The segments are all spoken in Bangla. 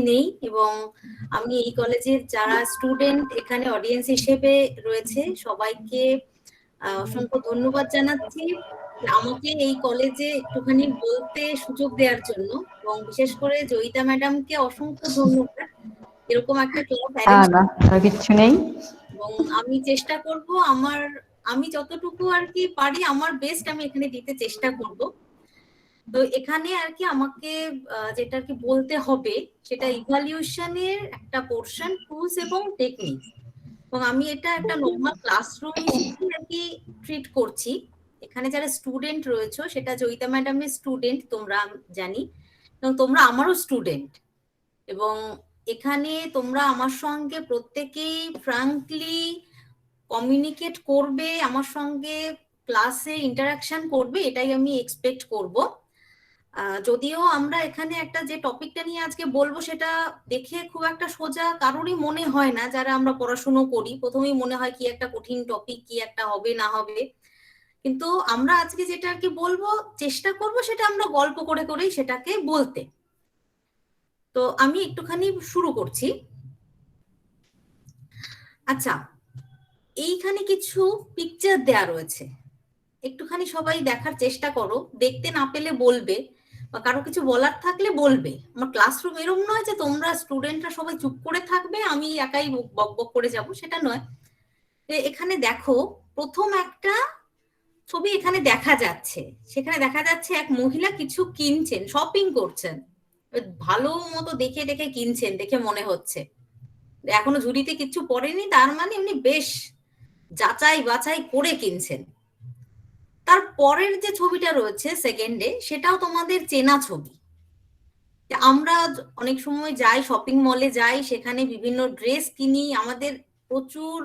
নেই এবং আমি এই কলেজের যারা স্টুডেন্ট এখানে অডিয়েন্স হিসেবে রয়েছে সবাইকে অসংখ্য ধন্যবাদ জানাচ্ছি আমাকে এই কলেজে একটুখানি বলতে সুযোগ দেওয়ার জন্য এবং বিশেষ করে জয়িতা ম্যাডামকে অসংখ্য ধন্যবাদ এরকম একটা ক্লাস অ্যারেঞ্জ কিছু নেই এবং আমি চেষ্টা করব আমি যতটুকু আর কি পারি আমার বেস্ট আমি এখানে দিতে চেষ্টা করব। তো এখানে আর কি আমাকে যেটা কি বলতে হবে সেটা ইভালুয়েশনের একটা পোর্শন টুলস এবং টেকনিক এবং আমি এটা একটা নর্মাল ক্লাসরুম হিসেবে আর কি ট্রিট করছি। এখানে যারা স্টুডেন্ট রয়েছে সেটা জয়িতা ম্যাডামের স্টুডেন্ট তোমরা জানি এবং তোমরা আমারও স্টুডেন্ট এবং এখানে তোমরা আমার সঙ্গে প্রত্যেকেই ফ্রাঙ্কলি কমিউনিকেট করবে, আমার সঙ্গে ক্লাসে ইন্টারাকশন করবে, এটাই আমি এক্সপেক্ট করব। যদিও আমরা এখানে একটা যে টপিকটা নিয়ে আজকে বলবো সেটা দেখে খুব একটা সোজা কারোরই মনে হয় না। যারা আমরা পড়াশুনো করি প্রথমেই মনে হয় কি একটা কঠিন টপিক, কি একটা হবে না হবে, কিন্তু আমরা আজকে যেটা আর কি বলবো চেষ্টা করব সেটা আমরা গল্প করে করেই সেটাকে বলতে। তো আমি একটুখানি শুরু করছি। আচ্ছা, এইখানে কিছু পিকচার দেয়া রয়েছে, একটুখানি সবাই দেখার চেষ্টা করো, দেখতে না পেলে বলবে বা কারো কিছু বলার থাকলে বলবে। আমার ক্লাসরুম এরকম নয় যে তোমরা স্টুডেন্টরা সবাই চুপ করে থাকবে আমি একাই বক বক করে যাব, সেটা নয়। এখানে দেখো প্রথম একটা ছবি এখানে দেখা যাচ্ছে, সেখানে দেখা যাচ্ছে এক মহিলা কিছু কিনছেন, শপিং করছেন, ভালো মতো দেখে দেখে কিনছেন দেখে মনে হচ্ছে। এখনো ঝুড়িতে কিছু পড়েনি, তার মানে এমনি বেশ যাচাই বাছাই করে কিনছেন। তার পরের যে ছবিটা রয়েছে সেকেন্ডে, সেটাও তোমাদের চেনা ছবি। আমরা অনেক সময় যাই শপিং মলে যাই, সেখানে বিভিন্ন ড্রেস কিনি, আমাদের প্রচুর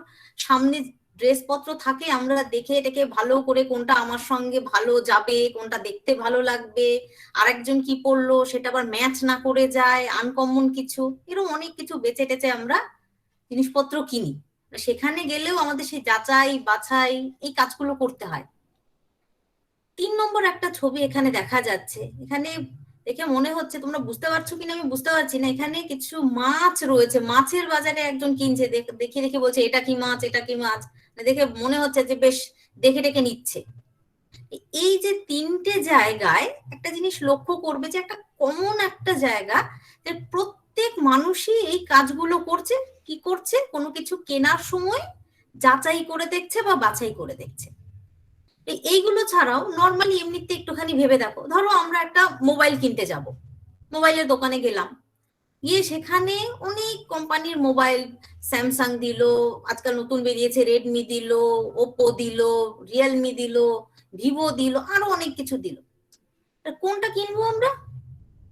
সামনে ড্রেসপত্র থাকে, আমরা দেখে দেখে ভালো করে কোনটা আমার সঙ্গে ভালো যাবে, কোনটা দেখতে ভালো লাগবে, আরেকজন কি পরলো সেটা আবার ম্যাচ না করে যায়, আনকমন কিছু, এরকম অনেক কিছু বেছে টেছে আমরা জিনিসপত্র কিনি। সেখানে গেলেও আমাদের সেই যাচাই বাছাই এই কাজগুলো করতে হয়। 3 নম্বর একটা ছবি এখানে দেখা যাচ্ছে, এখানে দেখে মনে হচ্ছে, তোমরা বুঝতে পারছো কিনা আমি বুঝতে পারছি না, এখানে কিছু মাছ রয়েছে, মাছের বাজারে একজন কিনছে, দেখে দেখে বলছে এটা কি মাছ এটা কি মাছ, দেখে মনে হচ্ছে যে বেশ দেখে দেখে নিচ্ছে। এই যে তিনটে জায়গায় একটা জিনিস লক্ষ্য করবে যে একটা কমন একটা জায়গা, যে প্রত্যেক মানুষই এই কাজগুলো করছে। কি করছে? কোনো কিছু কেনার সময় যাচাই করে দেখছে বা বাছাই করে দেখছে। এইগুলো ছাড়াও নর্মালি এমনিতে একটুখানি ভেবে দেখো, ধরো আমরা একটা মোবাইল কিনতে যাব, মোবাইলের দোকানে গেলাম, গিয়ে সেখানে অনেক কোম্পানির মোবাইল, স্যামসাং দিল, আজকাল নতুন বেরিয়েছে রেডমি দিল, ওপো দিল, রিয়েলমি দিল, ভিভো দিল, আরো অনেক কিছু দিল। কোনটা কিনবো আমরা?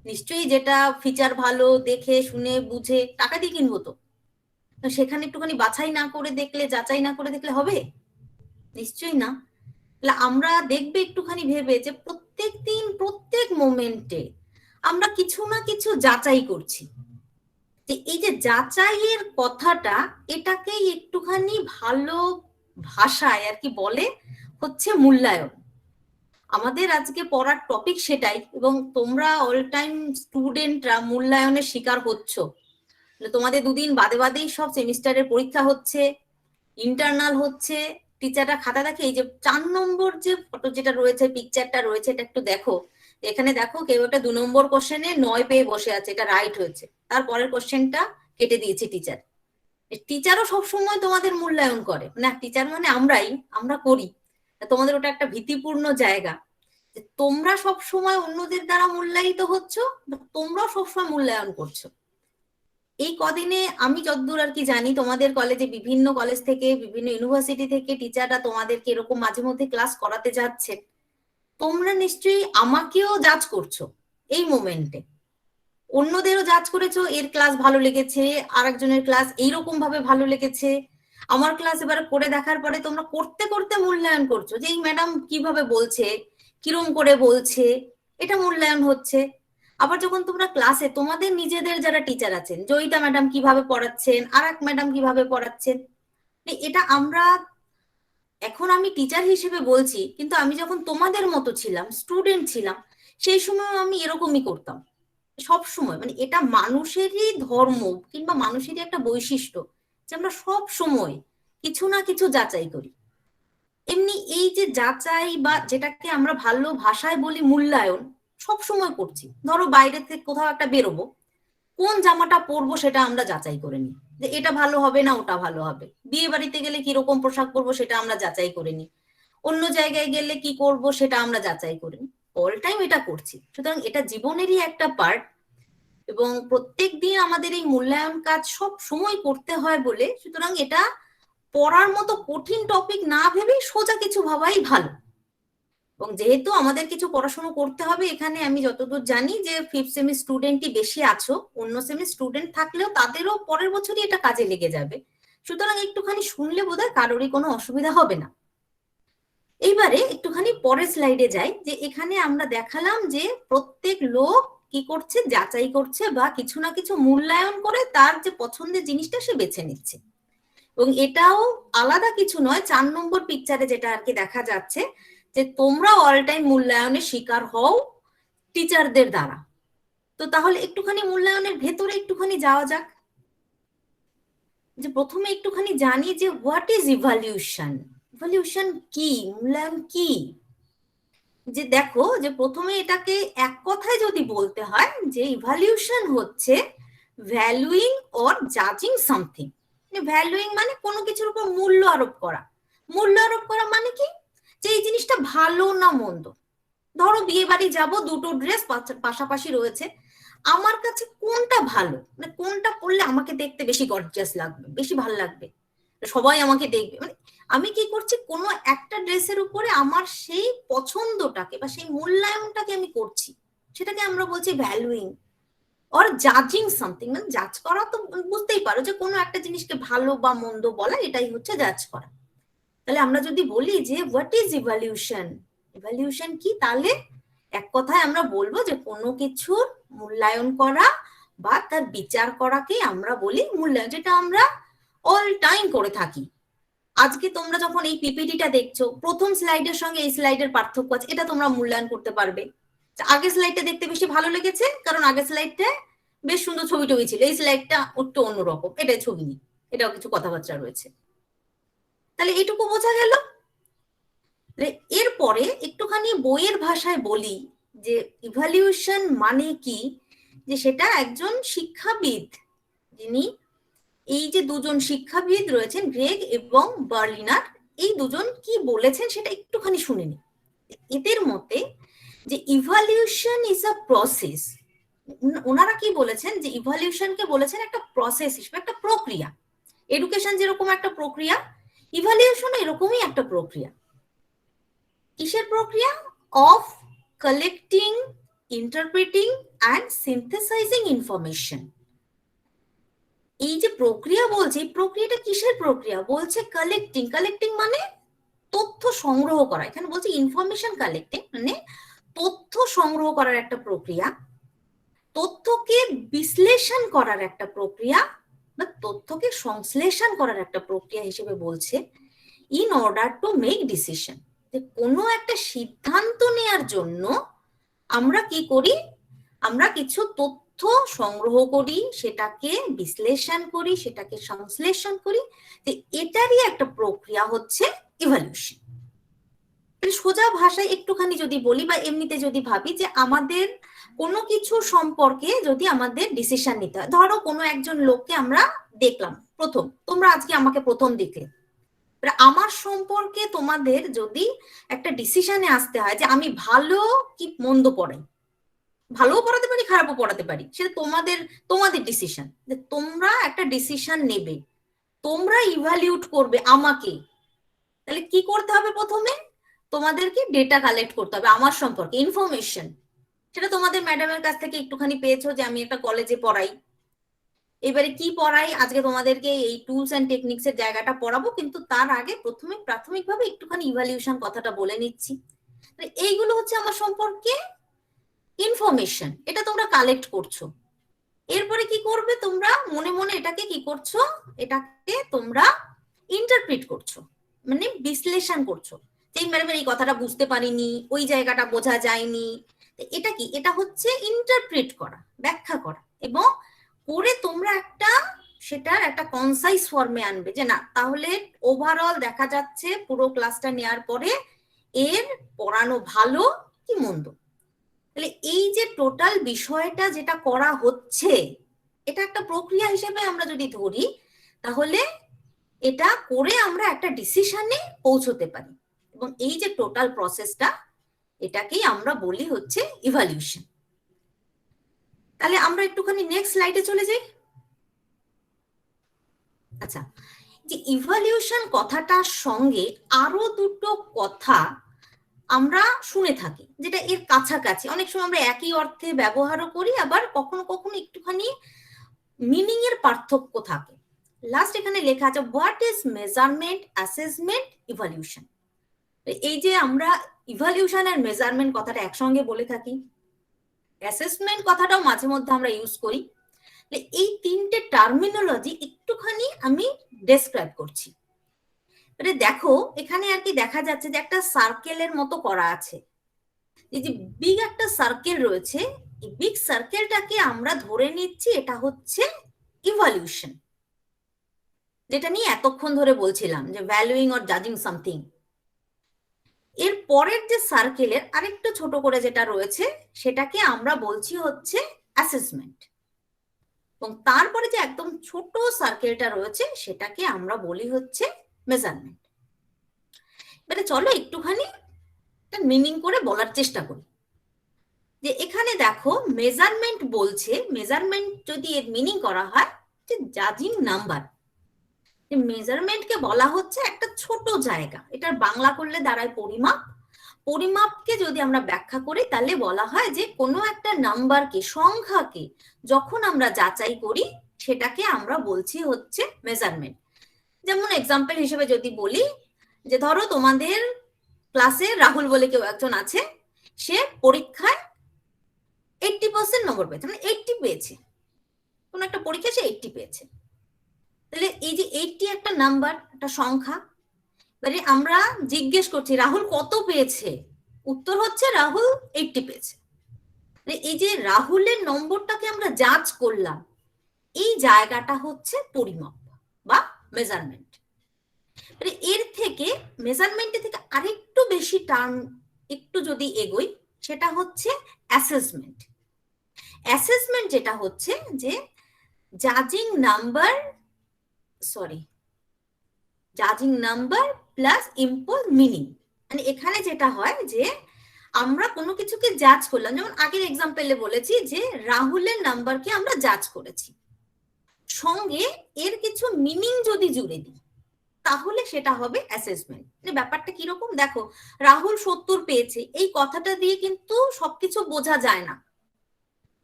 নিশ্চয়ই যেটা ফিচার ভালো, দেখে শুনে বুঝে টাকা দিয়ে কিনবো। তো সেখানে একটুখানি বাছাই না করে দেখলে, যাচাই না করে দেখলে হবে? নিশ্চয়ই না। আমরা দেখবে একটুখানি ভেবে যে প্রত্যেক দিন প্রত্যেক মোমেন্টে আমরা কিছু না কিছু যাচাই করছি। যে এই যে যাচাইয়ের কথাটা, এটাকেই একটুখানি ভালো ভাষায় আর কি বলে হচ্ছে মূল্যায়ন। আমাদের আজকে পড়ার টপিক সেটাই, এবং তোমরা অল টাইম স্টুডেন্টরা মূল্যায়নের শিকার হচ্ছ। তোমাদের দুদিন বাদে বাদেই সব সেমিস্টারের পরীক্ষা হচ্ছে, ইন্টারনাল হচ্ছে, টিচাররা খাতা দেখে। এই যে 4 নম্বর যে ফটো যেটা রয়েছে, পিকচারটা রয়েছে, এটা একটু দেখো। এখানে দেখো কেউ একটা 2 নম্বর কোশ্চেনে 9 পেয়ে বসে আছে, এটা রাইট হয়েছে, তারপরের কোশ্চেনটা কেটে দিয়েছে টিচার। টিচারও সবসময় তোমাদের মূল্যায়ন করে না, টিচার মানে আমরা করি। তোমাদের ওটা একটা ভীতিপূর্ণ জায়গা, তোমরা সব সময় অন্যদের দ্বারা মূল্যায়িত হচ্ছ, তোমরাও সবসময় মূল্যায়ন করছো। এই কদিনে আমি যতদূর আর কি জানি, তোমাদের কলেজে বিভিন্ন কলেজ থেকে, বিভিন্ন ইউনিভার্সিটি থেকে টিচাররা তোমাদেরকে এরকম মাঝে মধ্যে ক্লাস করাতে যাচ্ছে। তোমরা নিশ্চয়ই আমাকেও জাজ করছো এই মোমেন্টে, অন্যদেরও জাজ করেছো, এর ক্লাস ভালো লেগেছে, আর একজনের ক্লাস এইরকম ভাবে ভালো লেগেছে। আমার ক্লাস এবার করে দেখার পরে তোমরা করতে করতে মূল্যায়ন করছো যে এই ম্যাডাম কিভাবে বলছে, কিরম করে বলছে, এটা মূল্যায়ন হচ্ছে। আবার যখন তোমরা ক্লাসে তোমাদের নিজেদের যারা টিচার আছেন, জয়িতা ম্যাডাম কিভাবে পড়াচ্ছেন, আর এক ম্যাডাম কিভাবে পড়াচ্ছেন, এটা আমরা, এখন আমি টিচার হিসেবে বলছি, কিন্তু আমি যখন তোমাদের মতো ছিলাম, স্টুডেন্ট ছিলাম, সেই সময় আমি এরকমই করতাম। সব সময়, মানে এটা মানুষেরই ধর্ম কিংবা মানুষেরই একটা বৈশিষ্ট্য যে আমরা সব সময় কিছু না কিছু যাচাই করি। এমনি এই যে যাচাই বা যেটাকে আমরা ভালো ভাষায় বলি মূল্যায়ন, সব সময় করছি। ধরো বাইরে থেকে কোথাও একটা বেরোবো, কোন জামাটা পরবো সেটা আমরা যাচাই করে নিই, যে এটা ভালো হবে না ওটা ভালো হবে। বিয়ে বাড়িতে গেলে কিরকম পোশাক পরবো সেটা আমরা যাচাই করে নিই। অন্য জায়গায় গেলে কি করব সেটা আমরা যাচাই করি। অল টাইম এটা করছি, সুতরাং এটা জীবনেরই একটা পার্ট। এবং প্রত্যেক দিন আমাদের এই মূল্যায়ন কাজ সব সময় করতে হয় বলে, সুতরাং এটা পড়ার মতো কঠিন টপিক না ভেবেই সোজা কিছু ভাবাই ভালো। এবং যেহেতু আমাদের কিছু পড়াশোনা করতে হবে, এখানে আমি যতদূর জানি যে 5th সেমি স্টুডেন্টই বেশি আছো, অন্য সেমি স্টুডেন্ট থাকলেও তাদেরও পরের বছরই এটা কাজে লেগে যাবে। সুতরাং একটুখানি শুনলে বোধহয় কারোরই কোনো অসুবিধা হবে না। এইবারে একটুখানি পরের স্লাইডে যাই, যে এখানে আমরা দেখালাম যে প্রত্যেক লোক কি করছে, যাচাই করছে বা কিছু না কিছু মূল্যায়ন করে তার যে পছন্দের জিনিসটা সে বেছে নিচ্ছে। এবং এটাও আলাদা কিছু নয়, 4 নম্বর পিকচারে যেটা আর কি দেখা যাচ্ছে, যে তোমরা অল টাইম মূল্যায়নের শিকার হও টিচারদের দ্বারা। তো তাহলে একটুখানি মূল্যায়নের ভেতরে একটুখানি যাওয়া যাক। যে প্রথমে একটুখানি জানি যে হোয়াট ইজ ইভালিউশন। ইভালিউশন কি, মূল্যায়ন কি? যে দেখো, যে প্রথমে এটাকে এক কথায় যদি বলতে হয়, যে ইভালিউশন হচ্ছে ভ্যালুইং অর জাজিং সামথিং। ভ্যালুইং মানে কোনো কিছুর উপর মূল্য আরোপ করা। মূল্য আরোপ করা মানে কি, যে এই জিনিসটা ভালো না মন্দ। ধরো বিয়ে বাড়ি যাবো, দুটো ড্রেস পাশাপাশি রয়েছে, আমার কাছে কোনটা ভালো, মানে কোনটা পরলে আমাকে দেখতে বেশি গর্জিয়াস লাগবে, বেশি ভালো লাগবে, সবাই আমাকে দেখবে, মানে আমি কি করছি, কোনো একটা ড্রেসের উপরে আমার সেই পছন্দটাকে বা সেই মূল্যায়নটাকে আমি করছি, সেটাকে আমরা বলছি ভ্যালুইং। অর জাজিং সামথিং, মানে জাজ করা তো বুঝতেই পারো যে কোনো একটা জিনিসকে ভালো বা মন্দ বলা, এটাই হচ্ছে জাজ করা। তাহলে আমরা যদি বলি যে হোয়াট ইজ ইভ্যালিউশন, ইভ্যালিউশন কি, তাহলে এক কথায় আমরা বলবো যে কোনো কিছুর মূল্যায়ন করা বা তার বিচার করাকে আমরা বলি মূল্যায়ন, যেটা আমরা অল টাইম করে থাকি। আজকে তোমরা যখন এই পিপিটিটা দেখছো, প্রথম স্লাইডের সঙ্গে এই স্লাইডের পার্থক্য আছে, এটা তোমরা মূল্যায়ন করতে পারবে। আগের স্লাইডটা দেখতে বেশি ভালো লেগেছে কারণ আগের স্লাইডটা বেশ সুন্দর ছবি টবি ছিল, এই স্লাইডটা একটু অন্যরকম, এটাই ছবি নেই, এটাও কিছু কথাবার্তা রয়েছে। তাহলে এইটুকু বোঝা গেল। এরপরে একটুখানি বইয়ের ভাষায় বলি যে ইভালিউশন মানে কি, যে সেটা একজন শিক্ষাবিদ, যিনি এই যে দুজন শিক্ষাবিদ রয়েছেন গ্রেগ এবং বার্লিনার, এই দুজন কি বলেছেন সেটা একটুখানি শুনে নি। এদের মতে যে ইভালিউশন ইজ আ প্রসেস। ওনারা কি বলেছেন, যে ইভালিউশনকে বলেছেন একটা প্রসেস হিসেবে, একটা প্রক্রিয়া। এডুকেশন যেরকম একটা প্রক্রিয়া, ইভালিউশন এরকমই একটা প্রক্রিয়া। কিসের প্রক্রিয়া? Of collecting, interpreting and synthesizing information. এই যে প্রক্রিয়া বলছে, এই প্রক্রিয়াটা কিসের প্রক্রিয়া? বলছে কালেক্টিং। কালেক্টিং মানে তথ্য সংগ্রহ করা। এখানে বলছে ইনফরমেশন কালেক্টিং মানে তথ্য সংগ্রহ করার একটা প্রক্রিয়া, তথ্যকে বিশ্লেষণ করার একটা প্রক্রিয়া বা তথ্যকে সংশ্লেষণ করার একটা প্রক্রিয়া হিসেবে বলছে। In order to make decision, যে কোনো একটা সিদ্ধান্ত নেয়ার জন্য আমরা কি করি, আমরা কিছু তথ্য সংগ্রহ করি, সেটাকে বিশ্লেষণ করি, সেটাকে সংশ্লেষণ করি, যে এটারই একটা প্রক্রিয়া হচ্ছে ইভ্যালুয়েশন। সোজা ভাষায় একটুখানি যদি বলি বা এমনিতে যদি ভাবি, যে আমাদের কোনো কিছু সম্পর্কে যদি আমাদের ডিসিশন নিতে হয়, ধরো কোনো একজন লোককে আমরা দেখলাম প্রথম, তোমরা আজকে আমাকে প্রথম দেখলে, আমার সম্পর্কে তোমাদের যদি একটা ডিসিশনে আসতে হয় যে আমি ভালো কি মন্দ পড়াই, ভালোও পড়াতে পারি খারাপও পড়াতে পারি, সেটা তোমাদের ডিসিশন, যে তোমরা একটা ডিসিশন নেবে, তোমরা ইভ্যালিউট করবে আমাকে। তাহলে কি করতে হবে? প্রথমে তোমাদেরকে ডেটা কালেক্ট করতে হবে আমার সম্পর্কে, ইনফরমেশন। সেটা তোমাদের ম্যাডামের কাছ থেকে একটুখানি পেয়েছো যে আমি একটা কলেজে পড়াই, এবারে কি পড়াই আজকে তোমাদেরকে এই টুলস এন্ড টেকনিক্স এর জায়গাটা পড়াবো, কিন্তু তার আগে প্রথমে প্রাথমিকভাবে একটুখানি ইভ্যালিউশন কথাটা বলে নিচ্ছি। এইগুলো হচ্ছে আমার সম্পর্কে ইনফরমেশন, এটা তোমরা কালেক্ট করছো। এরপরে কি করবে তোমরা? মনে মনে এটাকে কি করছো, এটাকে তোমরা ইন্টারপ্রিট করছো, মানে বিশ্লেষণ করছো। এই ম্যাডামের এই কথাটা বুঝতে পারিনি, ওই জায়গাটা বোঝা যায়নি, এটা কি, এটা হচ্ছে ইন্টারপ্রেট করা, ব্যাখ্যা করা, এবং করে তোমরা একটা সেটার একটা কনসাইজ ফর্মে আনবে যে না তাহলে ওভারঅল দেখা যাচ্ছে পুরো ক্লাসটা নেওয়ার পরে এর পড়ানো ভালো কি মন্দ। তাহলে এই যে টোটাল বিষয়টা যেটা করা হচ্ছে এটা একটা প্রক্রিয়া হিসেবে আমরা যদি ধরি, তাহলে এটা করে আমরা একটা ডিসিশনে পৌঁছতে পারি, এবং এই যে টোটাল প্রসেসটা এটাকেই আমরা বলি হচ্ছে ইভালিউশন। তাহলে আমরা একটুখানি নেক্সট স্লাইডে চলে যাই। আচ্ছা, যে ইভালিউশন কথাটার সঙ্গে আরো দুটো কথা আমরা শুনে থাকি যেটা এর কাছাকাছি, অনেক সময় আমরা একই অর্থে ব্যবহারও করি, আবার কখনো কখনো একটুখানি মিনিং এর পার্থক্য থাকে। লাস্ট এখানে লেখা আছে হোয়াট ইজ মেজারমেন্ট, অ্যাসেসমেন্ট, ইভালিউশন। এই যে আমরা ইভালিউশন আর মেজারমেন্ট কথাটা একসঙ্গে বলে থাকি, অ্যাসেসমেন্ট কথাটাও মাঝে মধ্যে আমরা ইউজ করি। এই তিনটে টার্মিনোলজি একটুখানি আমি ডেসক্রাইব করছি। দেখো এখানে আর কি দেখা যাচ্ছে যে একটা সার্কেলের মতো করা আছে, এই যে বিগ একটা সার্কেল রয়েছে, এই বিগ সার্কেলটাকে আমরা ধরে নিচ্ছি এটা হচ্ছে ইভালিউশন, যেটা নিয়ে এতক্ষণ ধরে বলছিলাম যে ভ্যালুইং অর জাজিং সামথিং। এর পরের যে সার্কেলের আরেকটু ছোট করে যেটা রয়েছে সেটাকে আমরা বলছি হচ্ছে অ্যাসেসমেন্ট, এবং তারপরে যে একদম ছোট সার্কেলটা রয়েছে সেটাকে আমরা বলি হচ্ছে মেজারমেন্ট। এবারে চলো একটুখানি মিনিং করে বলার চেষ্টা করি। যে এখানে দেখো মেজারমেন্ট বলছে, মেজারমেন্ট যদি এর মিনিং করা হয় যে জাজিং নাম্বার, মেজারমেন্টকে বলা হচ্ছে একটা ছোট জায়গা, এটার বাংলা করলে দাঁড়ায় পরিমাপ। পরিমাপকে যদি আমরা ব্যাখ্যা করি তাহলে বলা হয় যে কোনো একটা নাম্বারকে, সংখ্যাকে যখন আমরা যাচাই করি সেটাকে আমরা বলছি হচ্ছে মেজারমেন্ট। যেমন এক্সাম্পল হিসেবে যদি বলি যে ধরো তোমাদের ক্লাসে রাহুল বলে কেউ একজন আছে, সে পরীক্ষায় 80% নম্বর পেয়েছে, মানে 80 পেয়েছে, কোন একটা পরীক্ষা সে 80 পেয়েছে। তাহলে এই যে 80 একটা নাম্বার, একটা সংখ্যা, মানে আমরা জিজ্ঞেস করছি রাহুল কত পেয়েছে, উত্তর হচ্ছে রাহুল 80 পেয়েছে। এই যে রাহুলের নম্বরটাকে আমরা যাচ করলাম, এই জায়গাটা হচ্ছে পরিমাপ বা মেজারমেন্ট। এর থেকে মেজারমেন্টের থেকে আরেকটু বেশি টার্ম একটু যদি এগোই সেটা হচ্ছে অ্যাসেসমেন্ট। অ্যাসেসমেন্ট যেটা হচ্ছে যে জাজিং নাম্বার প্লাস ইম্পোজ মিনিং। মানে এখানে যেটা হয় যে আমরা কোনো কিছুকে জাজ করলাম, যেমন আগের এক্সাম্পলে বলেছি যে রাহুলের নাম্বারকে আমরা জাজ করেছি, সঙ্গে এর কিছু মিনিং যদি জুড়ে দিই তাহলে সেটা হবে অ্যাসেসমেন্ট। ব্যাপারটা কিরকম দেখো, রাহুল 70 পেয়েছে এই কথাটা দিয়ে কিন্তু সবকিছু বোঝা যায় না,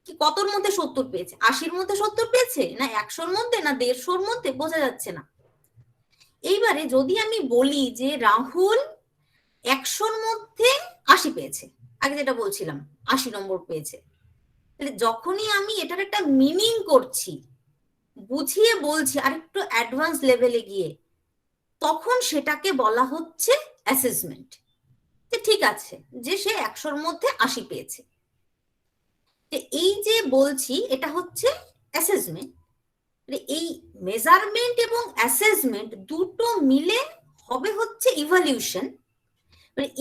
কি কতর মধ্যে 70 পেয়েছে, 80-র মধ্যে 70 পেয়েছে, না 100-র মধ্যে, না 150-র মধ্যে, বোঝা যাচ্ছে না। এইবারে যদি আমি বলি যে রাহুল 100-র মধ্যে 80 পেয়েছে, আগে যেটা বলছিলাম 80 নম্বর পেয়েছে, তাহলে যখনই আমি এটার একটা মিনিং করছি, বুঝিয়ে বলছি আরেকটু অ্যাডভান্স লেভেলে গিয়ে, তখন সেটাকে বলা হচ্ছে অ্যাসেসমেন্ট। ঠিক আছে যে সে 100-র মধ্যে 80 পেয়েছে, এই যে বলছি এটা হচ্ছে অ্যাসেসমেন্ট। এই মেজারমেন্ট এবং অ্যাসেসমেন্ট দুটো মিলে হবে হচ্ছে ইভালিউশন।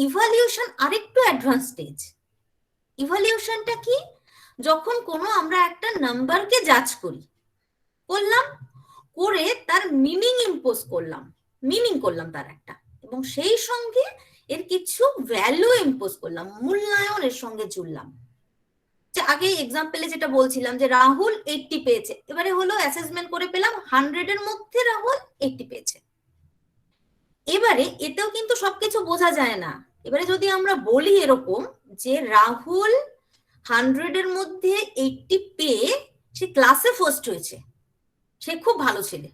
ইভালিউশন আরেকটু অ্যাডভান্স স্টেজ। ইভালিউশনটা কি, যখন কোনো আমরা একটা নাম্বারকে জাজ করি, করলাম, করে তার মিনিং ইম্পোজ করলাম, মিনিং করলাম তার একটা, এবং সেই সঙ্গে এর কিছু ভ্যালু ইম্পোজ করলাম, মূল্যায়ন এর সঙ্গে জুড়লাম। যে আগে এক্সাম্পলে যেটা বলছিলাম যে রাহুল 80 পেয়েছে, এবারে হলো অ্যাসেসমেন্ট করে পেলাম 100-এর মধ্যে রাহুল 80 পেয়েছে। এবারে এতেও কিন্তু সবকিছু বোঝা যায় না। এবারে যদি আমরা বলি এরকম যে রাহুল 100-এর মধ্যে 80 পেয়ে সে ক্লাসে ফার্স্ট হয়েছে, সে খুব ভালো ছেলে,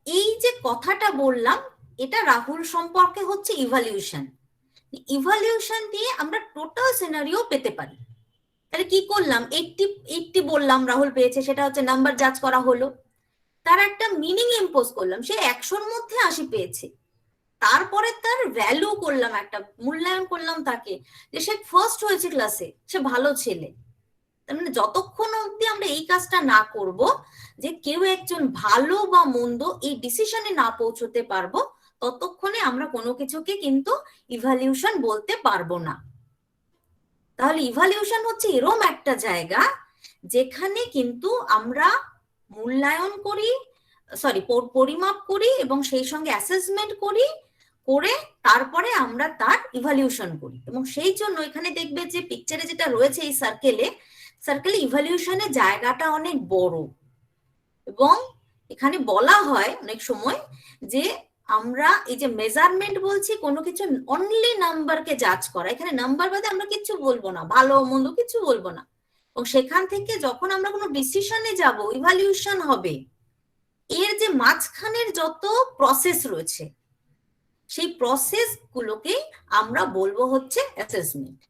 এই যে কথাটা বললাম এটা রাহুল সম্পর্কে হচ্ছে ইভালিউশন। ইভালিউশন দিয়ে আমরা টোটাল সিনারিও পেতে পারি। তাহলে কি করলাম, 80 বললাম রাহুল পেয়েছে, সেটা হচ্ছে নাম্বার জাজ করা হলো, তার একটা মিনিং ইম্পোজ করলাম, সে 100-র মধ্যে 80 পেয়েছে, তারপরে তার ভ্যালু করলাম, একটা মূল্যায়ন করলাম তাকে, যে সে ফার্স্ট হয়েছে ক্লাসে, সে ভালো ছেলে। তার মানে যতক্ষণ অব্দি আমরা এই কাজটা না করব, যে কেউ একজন ভালো বা মন্দ এই ডিসিশনে না পৌঁছতে পারবো, ততক্ষণে আমরা কোনো কিছুকে কিন্তু ইভালিউশন বলতে পারবো না। তাহলে ইভালিউশন হচ্ছে এরম একটা জায়গা যেখানে কিন্তু আমরা মূল্যায়ন করি, পরিমাপ করি এবং সেই সঙ্গে অ্যাসেসমেন্ট করি, করে তারপরে আমরা তার ইভালিউশন করি। এবং সেই জন্য এখানে দেখবে যে পিকচারে যেটা রয়েছে এই সার্কেলে ইভালিউশনের জায়গাটা অনেক বড়। এবং এখানে বলা হয় অনেক সময় যে আমরা এই যে মেজারমেন্ট বলছি, কোনো কিছু অনলি নাম্বারকে জাজ করা, এখানে নাম্বার বাদে আমরা কিছু বলবো না, ভালো মন্দ কিছু বলবো না। এবং সেখান থেকে যখন আমরা কোনো ডিসিশনে যাব, ইভালিউশন হবে, এর যে মাঝখানের যত প্রসেস রয়েছে, সেই প্রসেস গুলোকে আমরা বলবো হচ্ছে অ্যাসেসমেন্ট।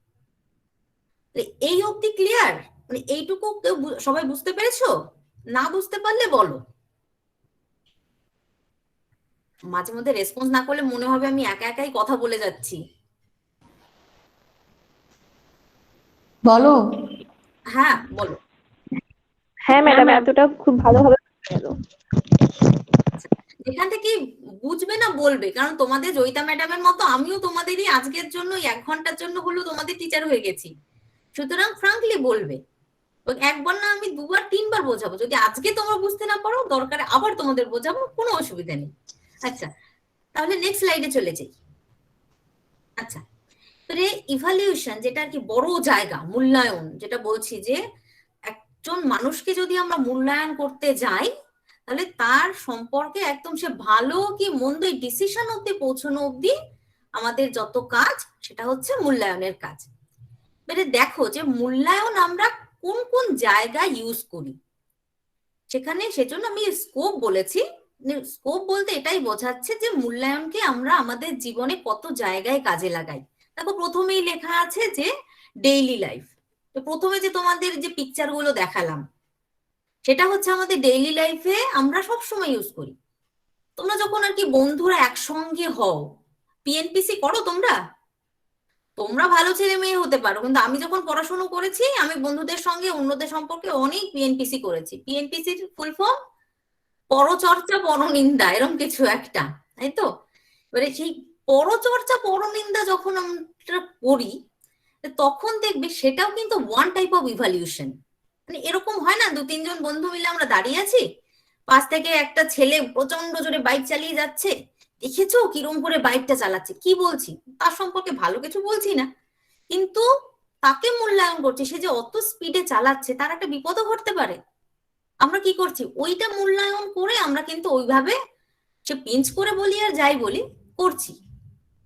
এই অবধি ক্লিয়ার? মানে এইটুকু সবাই বুঝতে পেরেছো? না বুঝতে পারলে বলো। মাঝে মধ্যে রেসপন্স না করলে মনে হবে আমি একা একাই কথা বলে যাচ্ছি। বলো। হ্যাঁ বলো। হ্যাঁ ম্যাডাম, এতটা খুব ভালোভাবে গেল। এখান থেকে বুঝবে না বলবে, কারণ তোমাদের জয়িতা ম্যাডামের মতো আমিও তোমাদেরই আজকের জন্য 1 ঘন্টার জন্য হলেও তোমাদের টিচার হয়ে গেছি। সুতরাং ফ্রাঙ্কলি বলবে, একবার না আমি 2বার 3বার বোঝাবো। যদি আজকে তোমরা বুঝতে না পারো, দরকারে আবার তোমাদের বোঝাবো, কোনো অসুবিধা নেই। আচ্ছা, তাহলে নেক্সট স্লাইডে চলে যাই। আচ্ছা, ইভালিউশন যেটা আর কি বড় জায়গা, মূল্যায়ন যেটা বলছি, যে একজন মানুষকে যদি আমরা মূল্যায়ন করতে যাই, তাহলে তার সম্পর্কে একদম সে ভালো কি মন্দ এই ডিসিশন অব্দি পৌঁছানো অব্দি আমাদের যত কাজ, সেটা হচ্ছে মূল্যায়নের কাজ। এবারে দেখো যে মূল্যায়ন আমরা কোন কোন জায়গায় ইউজ করি সেখানে, সেজন্য আমি স্কোপ বলেছি। স্কোপ বলতে এটাই বোঝাচ্ছে যে মূল্যায়নকে আমরা আমাদের জীবনে কত জায়গায় কাজে লাগাই। দেখো প্রথমেই লেখা আছে যে ডেইলি লাইফ। তো প্রথমে যে তোমাদের যে পিকচার গুলো দেখালাম, সেটা হচ্ছে আমাদের ডেইলি লাইফে আমরা সব সময় ইউজ করি। তোমরা যখন আর কি বন্ধুরা একসঙ্গে হও, পিএনপিসি করো তোমরা? তোমরা ভালো ছেলে মেয়ে হতে পারো, কিন্তু আমি যখন পড়াশোনা করেছি, আমি বন্ধুদের সঙ্গে অন্যদের সম্পর্কে অনেক পিএনপিসি করেছি। পিএনপিসির ফুল ফর্ম পরচর্চা পরনিন্দা, এরকম কিছু একটা, তাই তো? এবারে সেই পরচর্চা পরনিন্দা যখন আমরা করি, তখন দেখবে সেটাও কিন্তু ওয়ান টাইপ অফ ইভালিউশন। মানে এরকম হয় না, 2-3 জন বন্ধু মিলে আমরা দাঁড়িয়ে আছি, পাশ থেকে একটা ছেলে প্রচন্ড জোরে বাইক চালিয়ে যাচ্ছে, দেখেছো কিরম করে বাইকটা চালাচ্ছে, কি বলছি তার সম্পর্কে ভালো কিছু বলছি না, কিন্তু তাকে মূল্যায়ন করছি, সে যে অত স্পিডে চালাচ্ছে, তার একটা বিপদও ঘটতে পারে। আমরা কি করছি, ওইটা মূল্যায়ন করে আমরা কিন্তু ওইভাবে, সে পিঞ্চ করে বলি আর যাই বলি, করছি।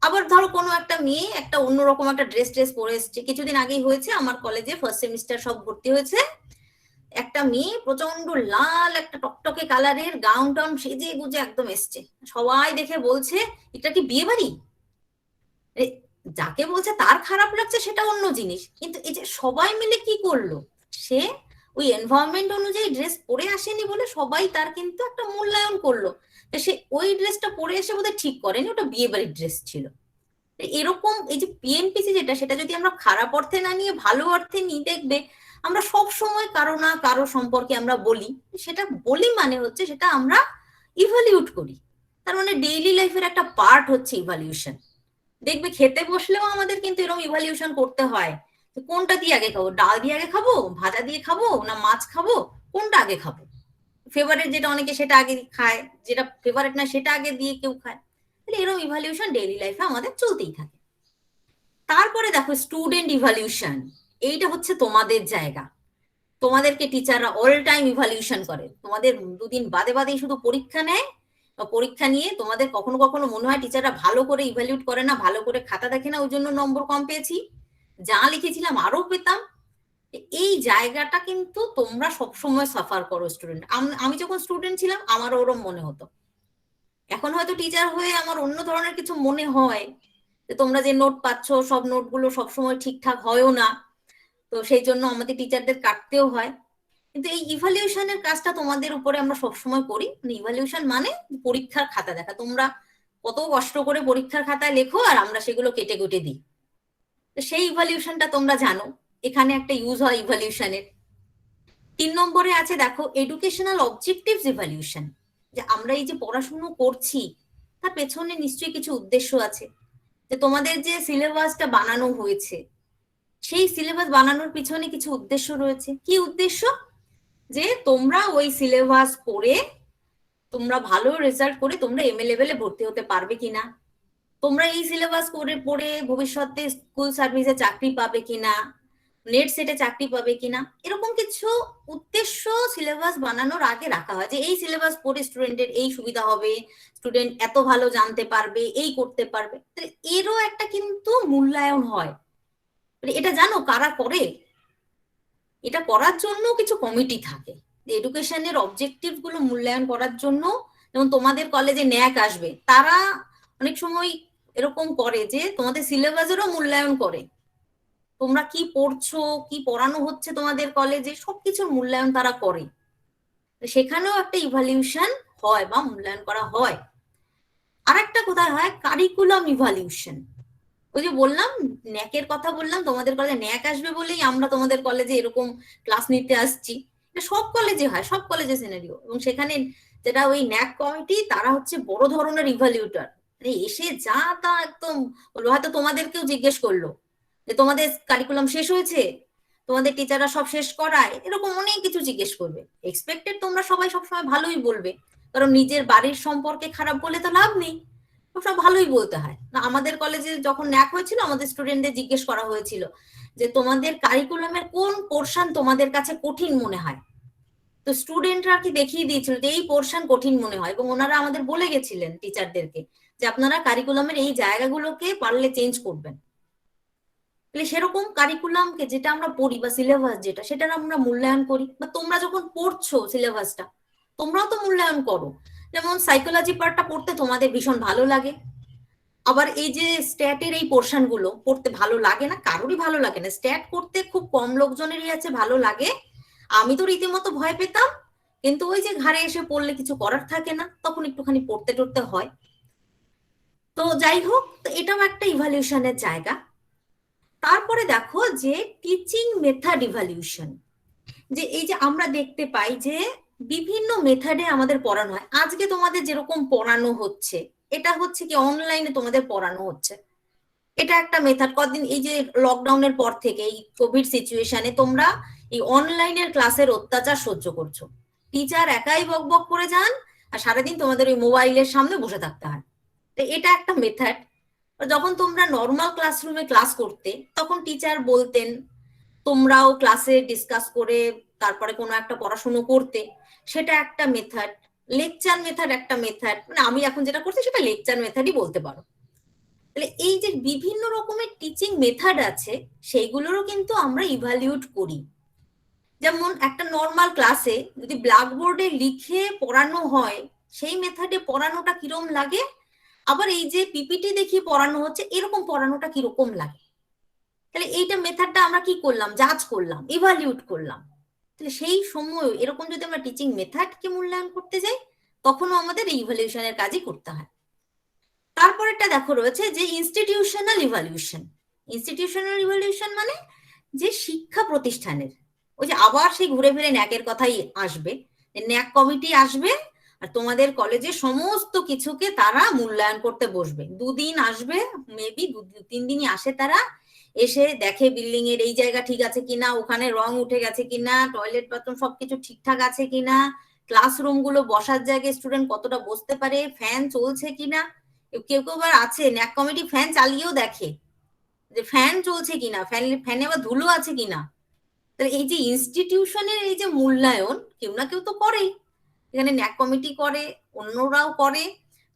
আবার ধরো কোনো একটা মেয়ে একটা অন্যরকম একটা ড্রেস পরে এসছে, কিছুদিন আগেই হয়েছে আমার কলেজে ফার্স্ট সেমিস্টার সব ভর্তি হয়েছে, একটা মেয়ে প্রচন্ড লাল একটা টকটকে কালারের গাউন টাউন সেজে গুজে একদম এসছে, সবাই দেখে বলছে এটা কি বিয়ে বাড়ি? যাকে বলছে তার খারাপ লাগছে সেটা অন্য জিনিস, কিন্তু এই যে সবাই মিলে কি করলো, সে ওই এনভায়রনমেন্ট অনুযায়ী ড্রেস পরে আসেনি বলে সবাই তার কিন্তু একটা মূল্যায়ন করলো, সে ওই ড্রেসটা পরে এসে বোধহয় ঠিক করেনি, ওটা বিয়ে বাড়ির ড্রেস ছিল। এরকম এই যে পিএনপিসি যেটা, সেটা যদি আমরা খারাপ অর্থে না নিয়ে ভালো অর্থে নিয়ে, দেখবে আমরা সব সময় কারো না কারো সম্পর্কে আমরা বলি, সেটা বলি মানে হচ্ছে সেটা আমরা ইভালিউট করি। তার মানে ডেইলি লাইফের একটা পার্ট হচ্ছে ইভালিউশন। দেখবে খেতে বসলেও আমাদের কিন্তু এরকম ইভালিউশন করতে হয়, কোনটা দিয়ে আগে খাবো, ডাল দিয়ে আগে খাবো, ভাজা দিয়ে খাবো, না মাছ খাবো, কোনটা আগে খাবো। ফেভারিট যেটা অনেকে সেটা আগে খায়, যেটা ফেভারিট না সেটা আগে দিয়ে কেউ খায়। এরকম ইভালিউশন ডেইলি লাইফে আমাদের চলতেই থাকে। তারপরে দেখো স্টুডেন্ট ইভালিউশন, এইটা হচ্ছে তোমাদের জায়গা। তোমাদেরকে টিচাররা অল টাইম ইভালিউশন করে, তোমাদের 2 দিন বাদে বাদেই শুধু পরীক্ষা নেয়, পরীক্ষা নিয়ে তোমাদের কখনো কখনো মনে হয় টিচাররা ভালো করে ইভালিউট করে না, ভালো করে খাতা দেখে না, ওই জন্য নম্বর কম পেয়েছি, যা লিখেছিলাম আরো পেতাম। এই জায়গাটা কিন্তু তোমরা সবসময় সাফার করো স্টুডেন্ট। আমি যখন স্টুডেন্ট ছিলাম আমারও ওরম মনে হতো, এখন হয়তো টিচার হয়ে আমার অন্য ধরনের কিছু মনে হয়, যে তোমরা যে নোট পাচ্ছ সব নোটগুলো সবসময় ঠিকঠাক হয়ও না, তো সেই জন্য আমাদের টিচারদের কাটতেও হয়। কিন্তু এই ইভালিউশনের কাজটা তোমাদের উপরে আমরা সবসময় করি। ইভালিউশন মানে পরীক্ষার খাতা দেখা, তোমরা কত কষ্ট করে পরীক্ষার খাতায় লেখো আর আমরা সেগুলো কেটে কুটে দিই। তো সেই ইভালিউশনটা তোমরা জানো, এখানে একটা ইউজ হয় ইভালিউশনের। 3 নম্বরে আছে দেখো এডুকেশনাল অবজেক্টিভস ইভালিউশন, যে আমরা এই যে পড়াশুনো করছি তার পেছনে নিশ্চয়ই কিছু উদ্দেশ্য আছে। যে তোমাদের যে সিলেবাসটা বানানো হয়েছে সেই সিলেবাস বানানোর পিছনে কিছু উদ্দেশ্য রয়েছে। কি উদ্দেশ্য? যে তোমরা ওই সিলেবাস পড়ে তোমরা ভালো রেজাল্ট করে তোমরা এমএ লেভেলে ভর্তি হতে পারবে কিনা, তোমরা এই সিলেবাস করে পড়ে ভবিষ্যতে স্কুল সার্ভিসে চাকরি পাবে কিনা, নেট সেটে চাকরি পাবে কিনা, এরকম কিছু উদ্দেশ্য সিলেবাস বানানোর আগে রাখা হয়। যে এই সিলেবাস পড়ে স্টুডেন্টের এই সুবিধা হবে, স্টুডেন্ট এত ভালো জানতে পারবে, এই করতে পারবে। এরও একটা কিন্তু মূল্যায়ন হয়। এটা জানো কারা করে? এটা করার জন্য কিছু কমিটি থাকে, এডুকেশনের অবজেক্টিভ গুলো মূল্যায়ন করার জন্য। যেমন তোমাদের কলেজে ন্যাক আসবে, তারা অনেক সময় এরকম করে যে তোমাদের সিলেবাসেরও মূল্যায়ন করে, তোমরা কি পড়ছো, কি পড়ানো হচ্ছে তোমাদের কলেজে, সবকিছুর মূল্যায়ন তারা করে। সেখানেও একটা ইভালিউশন হয় বা মূল্যায়ন করা হয়। আর একটা কোথায় হয়, কারিকুলাম ইভালিউশন। ওই যে বললাম ন্যাকের কথা বললাম, তোমাদের কলেজে ন্যাক আসবে বলেই আমরা তোমাদের কলেজে এরকম ক্লাস নিতে আসছি। এটা সব কলেজে হয়, সব কলেজে সিনারিও। এবং সেখানে যেটা ওই ন্যাক কমিটি, তারা হচ্ছে বড় ধরনের ইভালিউটার। এসে যা তা একদম বলবো, হয়তো তোমাদেরকেও জিজ্ঞেস করলো যে তোমাদের কারিকুলাম শেষ হয়েছে, তোমাদের টিচাররা সব শেষ করায়, এরকম অনেক কিছু জিজ্ঞেস করবে। এক্সপেক্টেড তোমরা সবাই সবসময় ভালোই বলবে, কারণ নিজের বাড়ির সম্পর্কে খারাপ বলে তো লাভ নেই, সব ভালোই বলতে হয় না। আমাদের কলেজে যখন ন্যাক হয়েছিল আমাদের স্টুডেন্টদের জিজ্ঞেস করা হয়েছিল যে তোমাদের কারিকুলামের কোন পোর্শন তোমাদের কাছে কঠিন মনে হয়। তো স্টুডেন্টরা কি দেখিয়ে দিয়েছিল যে এই পোর্শন কঠিন মনে হয়, এবং ওনারা আমাদের বলে গেছিলেন টিচারদেরকে যে আপনারা কারিকুলামের এই জায়গাগুলোকে পারলে চেঞ্জ করবেন। তাহলে সেরকম কারিকুলামকে যেটা আমরা পড়ি বা সিলেবাস যেটা, সেটা আমরা মূল্যায়ন করি। বা তোমরা যখন পড়ছো সিলেবাসটা, তোমরাও তো মূল্যায়ন করো। যেমন সাইকোলজি পার্টটা পড়তে তোমাদের ভীষণ ভালো লাগে, আবার এই যে স্ট্যাটের এই পোর্শন গুলো পড়তে ভালো লাগে না, কারোরই ভালো লাগে না। স্ট্যাট করতে খুব কম লোকজনেরই আছে ভালো লাগে। আমি তো রীতিমতো ভয় পেতাম, কিন্তু ওই যে ঘাড়ে এসে পড়লে কিছু করার থাকে না, তখন একটুখানি পড়তে টড়তে হয়। তো যাই হোক, তো এটাও একটা ইভালিউশনের জায়গা। তারপরে দেখো যে টিচিং মেথড ইভালিউশন, যে এই যে আমরা দেখতে পাই যে বিভিন্ন মেথডে আমাদের পড়ানো হয়। আজকে তোমাদের যেরকম পড়ানো হচ্ছে, এটা হচ্ছে কি অনলাইনে তোমাদের পড়ানো হচ্ছে, এটা একটা মেথড। কদিন এই যে লকডাউনের পর থেকে এই কোভিড সিচুয়েশনে তোমরা এই অনলাইনের ক্লাসের অত্যাচার সহ্য করছো। টিচার একাই বক বক করে যান আর সারাদিন তোমাদের ওই মোবাইলের সামনে বসে থাকতে হয়। তো এটা একটা মেথড। যখন তোমরা নর্মাল ক্লাসরুমে ক্লাস করতে, তখন টিচার বলতেন, তোমরাও ক্লাসে ডিসকাস করে তারপরে কোনো একটা পড়াশুনো করতে, সেটা একটা মেথড। লেকচার মেথড একটা মেথড, মানে আমি এখন যেটা করছি সেটা লেকচার মেথডই বলতে পারো। তাহলে এই যে বিভিন্ন রকমের টিচিং মেথড আছে, সেইগুলোরও কিন্তু আমরা ইভালিউট করি। যেমন একটা নর্মাল ক্লাসে যদি ব্ল্যাকবোর্ডে লিখে পড়ানো হয়, সেই মেথডে পড়ানোটা কিরকম লাগে, আবার এই যে পিপিটি দেখিয়ে পড়ানো হচ্ছে এরকম পড়ানোটা কিরকম লাগে। তাহলে এইটা মেথডটা আমরা কি করলাম, জাজ করলাম, ইভালিউট করলাম। তাহলে সেই সময় এরকম যদি আমরা টিচিং মেথডকে মূল্যায়ন করতে যাই, তখনও আমাদের এই ইভালিউশনের কাজই করতে হয়। তারপরেটা দেখো রয়েছে যে ইনস্টিটিউশনাল ইভালিউশন। ইনস্টিটিউশনাল ইভালিউশন মানে যে শিক্ষা প্রতিষ্ঠানের, ওই যে আবার সেই ঘুরে ফিরে ন্যাকের কথাই আসবে, ন্যাক কমিটি আসবে আর তোমাদের কলেজে সমস্ত কিছুকে তারা মূল্যায়ন করতে বসবে। 2 দিন আসবে, মেবি 2-3 দিনই আসে তারা, এসে দেখে বিল্ডিং এর এই জায়গা ঠিক আছে কিনা, ওখানে রং উঠে গেছে কিনা, টয়লেট বাথরুম সবকিছু ঠিকঠাক আছে কিনা, ক্লাসরুম গুলো বসার জায়গায় স্টুডেন্ট কতটা বসতে পারে, ফ্যান চলছে কিনা। কেউ কেউ আবার আছে ন্যাক কমিটি ফ্যান চালিয়েও দেখে যে ফ্যান চলছে কিনা, ফ্যানে আবার ধুলো আছে কিনা। তাহলে এই যে ইনস্টিটিউশনের এই যে মূল্যায়ন কেউ না কেউ তো করেই, এখানে ন্যাক কমিটি করে, অন্যরাও করে।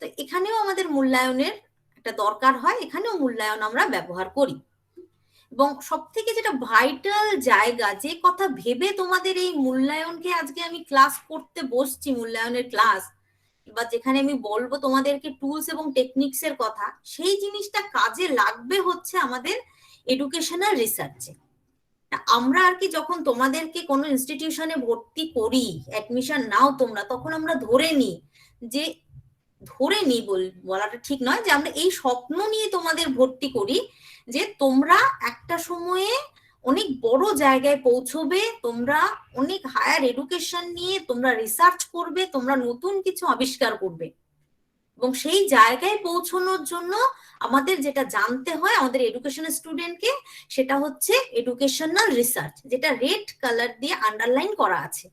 তো এখানেও আমাদের মূল্যায়নের একটা দরকার হয়, এখানেও মূল্যায়ন আমরা ব্যবহার করি। এবং সব থেকে যেটা ভাইটাল জায়গা, যে কথা ভেবে তোমাদের এই মূল্যায়নকে আজকে আমি ক্লাস করতে বসছি, মূল্যায়নের ক্লাস, বা যেখানে আমি বলবো তোমাদেরকে টুলস এবং টেকনিক্স এর কথা, সেই জিনিসটা কাজে লাগবে হচ্ছে আমাদের এডুকেশনাল রিসার্চে। আমরা আর কি যখন তোমাদেরকে কোনো ইনস্টিটিউশনে ভর্তি করি, অ্যাডমিশন নাও তোমরা, তখন আমরা ধরে নিই যে ধরে নিই বলাটা ঠিক নয়, যে আমরা এই স্বপ্ন নিয়ে তোমাদের ভর্তি করি যে তোমরা একটা সময়ে অনেক বড় জায়গায় পৌঁছবে, তোমরা অনেক হায়ার এডুকেশন নিয়ে তোমরা রিসার্চ করবে, তোমরা নতুন কিছু আবিষ্কার করবে। এবং সেই জায়গায় পৌঁছানোর জন্য আমাদের যেটা জানতে হয় আমাদের এডুকেশন স্টুডেন্টকে, সেটা হচ্ছে এডুকেশনাল রিসার্চ, যেটা রেড কালার দিয়ে আন্ডারলাইন করা আছে।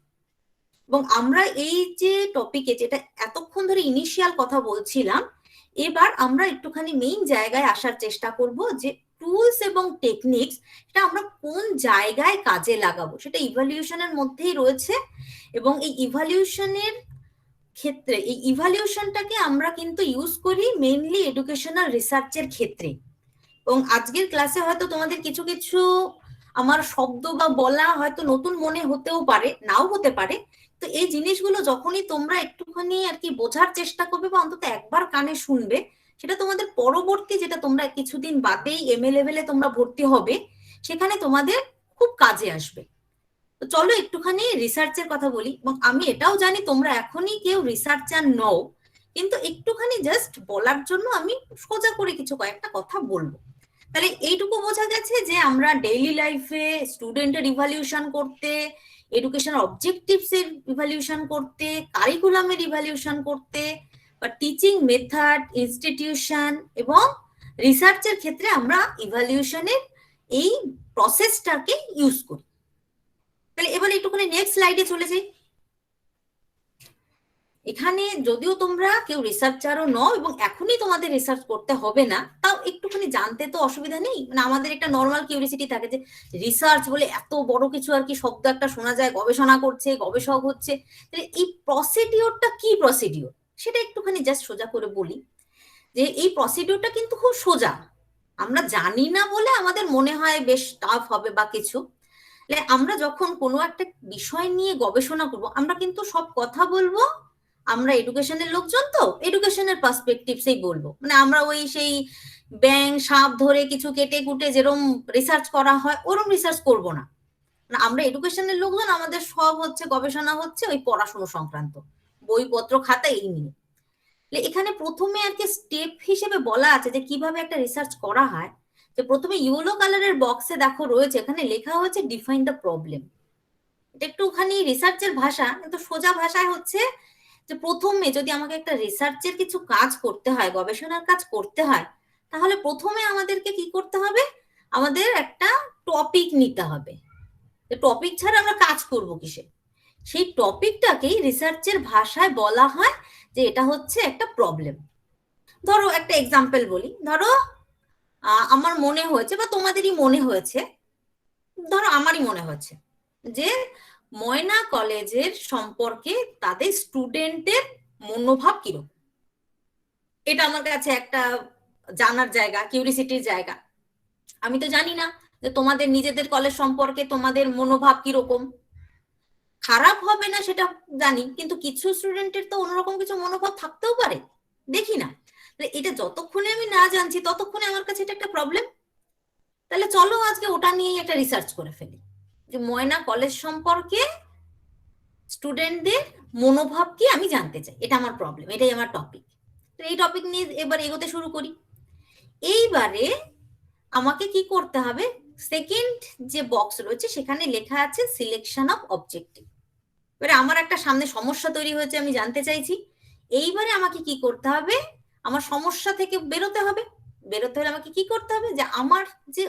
এবং আমরা এই যে টপিকে যেটা এতক্ষণ ধরে ইনিশিয়াল কথা বলছিলাম, এবার আমরা একটুখানি মেইন জায়গায় আসার চেষ্টা করব, যে টুলস এবং টেকনিক্স এটা আমরা কোন জায়গায় কাজে লাগাবো, সেটা ইভালিউশনের মধ্যেই রয়েছে। এবং এই ইভালিউশনের ক্ষেত্রে এই ইভালিউশনটাকে আমরা কিন্তু ইউজ করি মেইনলি এডুকেশনাল রিসার্চের ক্ষেত্রে। এবং আজকের ক্লাসে হয়তো তোমাদের কিছু কিছু আমার শব্দ বা বলা হয়তো নতুন মনে হতেও পারে, নাও হতে পারে। তো এই জিনিসগুলো যখনই তোমরা একটুখানি আর কি বোঝার চেষ্টা করবে বা অন্তত একবার কানে শুনবে, সেটা তোমাদের পরবর্তী যেটা তোমরা কিছুদিন বাদেই এমএ লেভেলে তোমরা ভর্তি হবে, সেখানে তোমাদের খুব কাজে আসবে। তো চলো একটুখানি রিসার্চের কথা বলি। এবং আমি এটাও জানি তোমরা এখনই কেউ রিসার্চার নও, কিন্তু একটুখানি জাস্ট বলার জন্য আমি সোজা করে কিছু কয়েকটা কথা বলবো। তাহলে এইটুকু বোঝা গেছে যে আমরা ডেইলি লাইফে স্টুডেন্টের ইভালিউশন করতে, এডুকেশন অবজেক্টিভস এর ইভালিউশন করতে, কারিকুলামের ইভালিউশন করতে, বা টিচিং মেথড, ইনস্টিটিউশন এবং রিসার্চের ক্ষেত্রে আমরা ইভালিউশনের এই প্রসেসটাকে ইউজ করি। তাহলে এবার একটুখানি নেক্সট স্লাইডে চলে যাই। এখানে যদিও তোমরা কেউ রিসার্চারও নও এবং এখনই তোমাদের রিসার্চ করতে হবে না, তাও একটুখানি জানতে তো অসুবিধা নেই। মানে আমাদের একটা নর্মাল কিউরিসিটি থাকে যে রিসার্চ বলে এত বড় কিছু আর কি শব্দ একটা শোনা যায়, গবেষণা করছে, গবেষক হচ্ছে। তাহলে এই প্রসিডিওরটা কি প্রসিডিওর, সেটা একটুখানি জাস্ট সোজা করে বলি। যে এই প্রসিডিওরটা কিন্তু খুব সোজা, আমরা জানি না বলে আমাদের মনে হয় বেশ টাফ হবে বা কিছু। আমরা যখন কোনো একটা বিষয় নিয়ে গবেষণা করব, আমরা কিন্তু সব কথা বলবো, আমরা এডুকেশনের লোকজন তো এডুকেশনের পার্সপেক্টিভসেই বলবো। মানে আমরা ওই সেই ব্যাং সাপ ধরে কিছু কেটে কুটে যেরকম রিসার্চ করা হয় ওরকম রিসার্চ করব না। আমরা এডুকেশনের লোকজন, আমাদের সব হচ্ছে গবেষণা হচ্ছে ওই পড়াশোনা সংক্রান্ত, বইপত্র খাতা এই নিয়ে। এখানে প্রথমে আর কি স্টেপ হিসেবে বলা আছে যে কিভাবে একটা রিসার্চ করা হয়। যে প্রথমে ইয়েলো কালারের বক্সে দেখো রয়েছে, এখানে লেখা হয়েছে ডিফাইন দ্য প্রবলেম। এটা একটুখানি রিসার্চের ভাষা, কিন্তু সোজা ভাষায় হচ্ছে যে প্রথমে যদি আমাকে একটা রিসার্চের কিছু কাজ করতে হয়, গবেষণার কাজ করতে হয়, তাহলে প্রথমে আমাদেরকে কি করতে হবে, আমাদের একটা টপিক নিতে হবে। টপিক ছাড়া আমরা কাজ করব কিসে? সেই টপিকটাকেই রিসার্চের ভাষায় বলা হয় যে এটা হচ্ছে একটা প্রবলেম। ধরো একটা এক্সাম্পল বলি, ধরো আমার মনে হয়েছে বা তোমাদেরই মনে হয়েছে, ধরো আমারই মনে হয়েছে যে ময়না কলেজের সম্পর্কে তাদের স্টুডেন্টের মনোভাব কিরকম। এটা আমার কাছে একটা জানার জায়গা, কিউরিসিটির জায়গা। আমি তো জানি না যে তোমাদের নিজেদের কলেজ সম্পর্কে তোমাদের মনোভাব কিরকম। খারাপ হবে না সেটা জানি, কিন্তু কিছু স্টুডেন্টের তো অন্যরকম কিছু মনোভাব থাকতেও পারে, দেখি না। এটা যতক্ষণে আমি না জানছি ততক্ষণে আমার কাছে এটা একটা প্রবলেম। তাহলে চলো আজকে ওটা নিয়েই একটা রিসার্চ করে ফেলি, যে ময়না কলেজ সম্পর্কে স্টুডেন্টদের মনোভাব কি আমি জানতে চাই, এটা আমার প্রবলেম, এটাই আমার টপিক। তো এই টপিক নিয়ে এবার এগোতে শুরু করি। এইবারে আমাকে কি করতে হবে, সেকেন্ড যে বক্স রয়েছে সেখানে লেখা আছে সিলেকশন অফ অবজেক্টিভ। এবারে আমার একটা সামনে সমস্যা তৈরি হয়েছে, আমি জানতে চাইছি। এইবারে আমাকে কি করতে হবে, আমার সমস্যা থেকে বেরোতে হবে। বেরোতে হলে আমাকে কি করতে হবে, যে আমার যে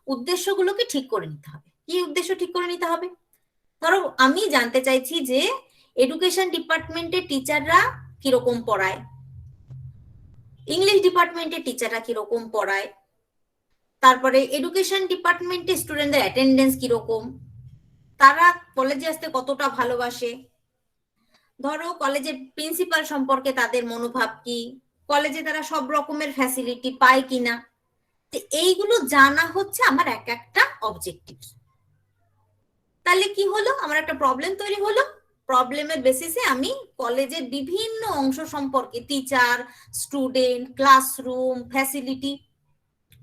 উদ্দেশ্যগুলোকে ঠিক করে নিতে হবে। কি উদ্দেশ্য ঠিক করে নিতে হবে? ধরো আমি জানতে চাইছি যে এডুকেশন ডিপার্টমেন্টের টিচাররা কিরকম পড়ায়, ইংলিশ ডিপার্টমেন্টের টিচাররা কিরকম পড়ায়, তারপরে এডুকেশন ডিপার্টমেন্টের স্টুডেন্টদের অ্যাটেন্ডেন্স কিরকম, তারা কলেজে আসতে কতটা ভালোবাসে, ধরো কলেজের প্রিন্সিপাল সম্পর্কে তাদের মনোভাব কি, কলেজে তারা সব রকমের ফ্যাসিলিটি পায় কিনা। এইগুলো জানা হচ্ছে আমার এক একটা অবজেক্টিভ। তাহলে কি হলো, আমার একটা প্রবলেম তৈরি হলো। প্রবলেমের বেসিসে আমি কলেজের বিভিন্ন অংশ সম্পর্কে, টিচার, স্টুডেন্ট, ক্লাসরুম, ফ্যাসিলিটি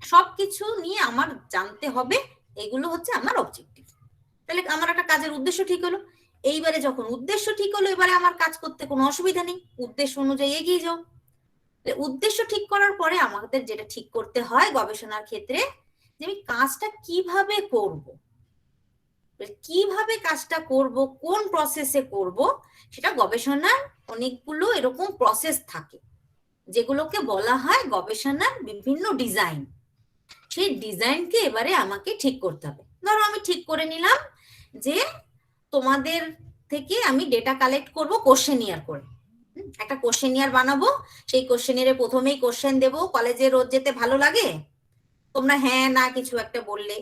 সবকিছু নিয়ে আমার জানতে হবে। এগুলো হচ্ছে আমার অবজেক্টিভ। তাহলে আমার একটা কাজের উদ্দেশ্য ঠিক হলো। এইবারে যখন উদ্দেশ্য ঠিক হলো, এবারে আমার কাজ করতে কোনো অসুবিধা নেই, উদ্দেশ্য অনুযায়ী এগিয়ে যাও। উদ্দেশ্য ঠিক করার পরে আমাদের যেটা ঠিক করতে হয় গবেষণার ক্ষেত্রে, যে আমি কাজটা কিভাবে করব, কিভাবে কাজটা করব, কোন প্রসেসে করব। সেটা গবেষণার অনেকগুলো এরকম প্রসেস থাকে, যেগুলোকে বলা হয় গবেষণার বিভিন্ন ডিজাইন। সেই ডিজাইনকে এবারে আমাকে ঠিক করতে হবে। ধরো আমি ঠিক করে নিলাম যে তোমাদের থেকে আমি ডেটা কালেক্ট করব কোশ্চেনিয়ার করে, একটা কোশ্চেনিয়ার বানাবো। সেই কোশ্চেনিয়ারে প্রথমেই কোশ্চেন দেবো, কলেজে রোজ যেতে ভালো লাগে, তোমরা হ্যাঁ না কিছু একটা বললে।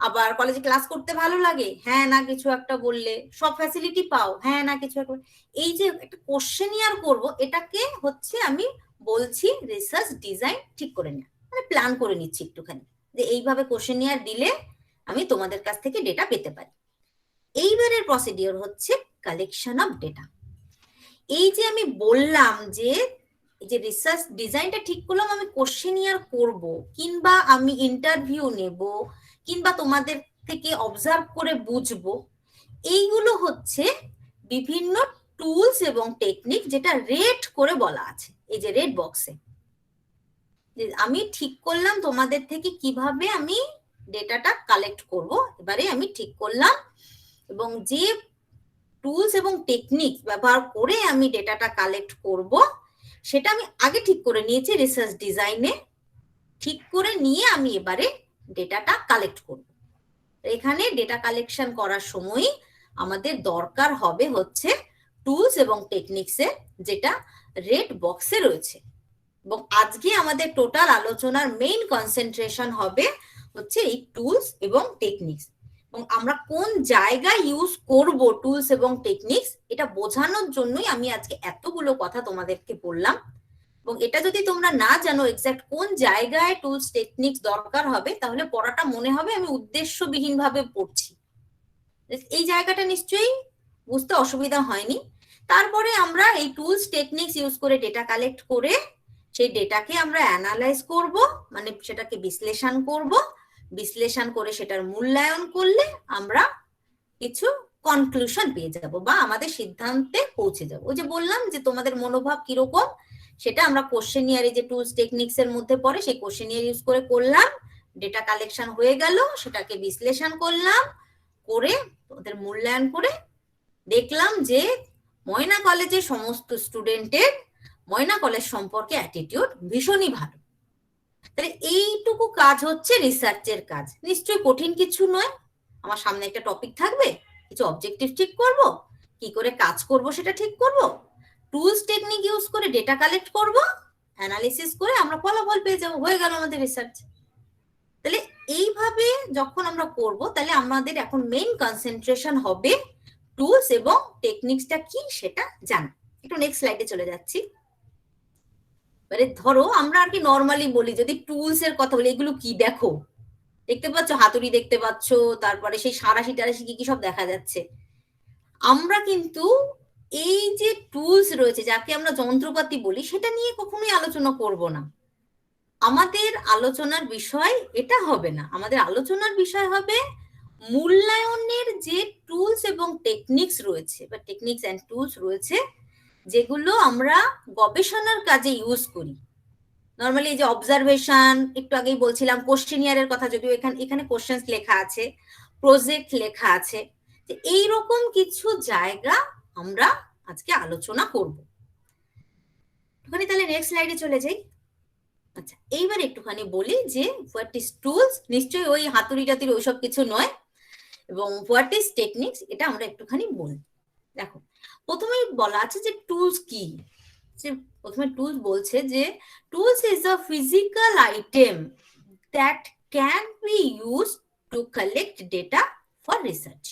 আবার কলেজে ক্লাস করতে ভালো লাগে, হ্যাঁ না কিছু একটা বললে। সব ফ্যাসিলিটি পাও, হ্যাঁ না কিছু একটা। এই যে একটা কোশ্চেনিয়ার করব, এটাকে হচ্ছে আমি বলছি রিসার্চ ডিজাইন ঠিক করে নেওয়া, মানে প্ল্যান করে নিচ্ছি একটুখানি, যে এইভাবে কোশ্চেনিয়ার দিলে আমি তোমাদের কাছ থেকে ডেটা পেতে পারি। এইবারের প্রসিডিওর হচ্ছে কালেকশন অফ ডেটা। এই যে আমি বললাম যে রিসার্চ ডিজাইনটা ঠিক করলাম, আমি কোশ্চেনিয়ার করব, কিংবা আমি ইন্টারভিউ নেব, কিংবা তোমাদের থেকে অবজার্ভ করে বুঝবো, এইগুলো হচ্ছে বিভিন্ন টুলস এবং টেকনিক, যেটা রেট করে বলা আছে এই যে রেড বক্সে। আমি ঠিক করলাম তোমাদের থেকে কিভাবে আমি ডেটাটা কালেক্ট করব, এবারে আমি ঠিক করলাম, এবং যে টুলস এবং টেকনিক ব্যবহার করে আমি ডেটাটা কালেক্ট করব, সেটা আমি আগে ঠিক করে নিয়েছি রিসার্চ ডিজাইনে। ঠিক করে নিয়ে আমি এবারে ডেটাটা কালেক্ট করব। এখানে ডেটা কালেকশন করার সময় আমাদের দরকার হবে হচ্ছে টুলস এবং টেকনিক্সের, যেটা রেড বক্সে রয়েছে। এবং আজকে আমাদের টোটাল আলোচনার মেইন কনসেন্ট্রেশন হবে হচ্ছে এই টুলস এবং টেকনিক্স, এবং আমরা কোন জায়গায় ইউজ করব টুলস এবং টেকনিক্স, এটা বোঝানোর জন্যই আমি আজকে এতগুলো কথা তোমাদেরকে বললাম। এবং এটা যদি তোমরা না জানো এক্সাক্ট কোন জায়গায় টুলস টেকনিক্স দরকার হবে, তাহলে পড়াটা মনে হবে আমি উদ্দেশ্যবিহীন ভাবে পড়ছি। এই জায়গাটা নিশ্চয়ই বুঝতে অসুবিধা হয়নি। তারপরে আমরা এই টুলস টেকনিক্স ইউজ করে ডেটা কালেক্ট করে সেই ডেটাকে আমরা অ্যানালাইজ করব, মানে সেটাকে বিশ্লেষণ করব। বিশ্লেষণ করে সেটার মূল্যায়ন করলে আমরা কিছু কনক্লুশন পেয়ে যাব, বা আমাদের সিদ্ধান্তে পৌঁছে যাব। ওই যে বললাম যে তোমাদের মনোভাব কিরকম, সেটা আমরা কোশ্চেনিয়ারে যে টুলস টেকনিক্স এর মধ্যে পড়ে সেই কোশ্চেনিয়ার ইউজ করে করলাম, ডেটা কালেকশন হয়ে গেল, সেটাকে বিশ্লেষণ করলাম, করে ওদের মূল্যায়ন করে দেখলাম যে ময়না কলেজের সমস্ত স্টুডেন্টের ময়না কলেজ সম্পর্কে অ্যাটিটিউড ভীষণই ভালো। তাহলে এইটুকু কাজ হচ্ছে রিসার্চের কাজ, নিশ্চয়ই কঠিন কিছু নয়। আমার সামনে একটা টপিক থাকবে, কিছু অবজেক্টিভ ঠিক করব, কি করে কাজ করব সেটা ঠিক করব, টুলস টেকনিক ইউজ করে ডেটা কালেক্ট করব, অ্যানালিসিস করে আমরা ফলাফল পেয়ে যাবো, হয়ে গেল আমাদের রিসার্চ। তাহলে এইভাবে যখন আমরা করব, তাহলে আমাদের এখন মেইন কনসেন্ট্রেশন হবে টুলস এবং টেকনিক্সটা কি সেটা জানা। একটু নেক্সট স্লাইডে চলে যাচ্ছি। মানে ধরো আমরা আর কি নর্মালি বলি, যদি টুলস এর কথা বলি, এগুলো কি দেখো, দেখতে পাচ্ছ হাতুড়ি দেখতে পাচ্ছ, তারপরে সেই সাঁড়াশি টারাশি কি কি সব দেখা যাচ্ছে। আমরা কিন্তু এই যে টুলস রয়েছে, যাকে আমরা যন্ত্রপাতি বলি, সেটা নিয়ে কখনোই আলোচনা করব না। আমাদের আলোচনার বিষয় এটা হবে না। আমাদের আলোচনার বিষয় হবে মূল্যায়নের যে টুলস এবং টেকনিক্স রয়েছে, বা টেকনিক্স এন্ড টুলস রয়েছে, যেগুলো আমরা গবেষণার কাজে ইউজ করি। নর্মালি এই যে অবজারভেশন, একটু আগেই বলছিলাম কোশ্চেনিয়ারের কথা, যদিও এখানে কোশ্চেন্স লেখা আছে, প্রজেক্ট লেখা আছে, যে এইরকম কিছু জায়গা আমরা আজকে আলোচনা করব। একটুখানি তাহলে নেক্সট স্লাইডে চলে যাই। আচ্ছা, এইবার একটুখানি বলি যে হোয়াট ইজ টুলস, নিশ্চয়ই ওই হাতুড়ি টাতুড়ি ওইসব কিছু নয়, এবং হোয়াট ইজ টেকনিক্স এটা আমরা একটুখানি বলি। দেখো, প্রথমেই বলা আছে যে টুলস কি। প্রথমে টুলস বলছে যে tools is a physical item that can be use to collect data for research.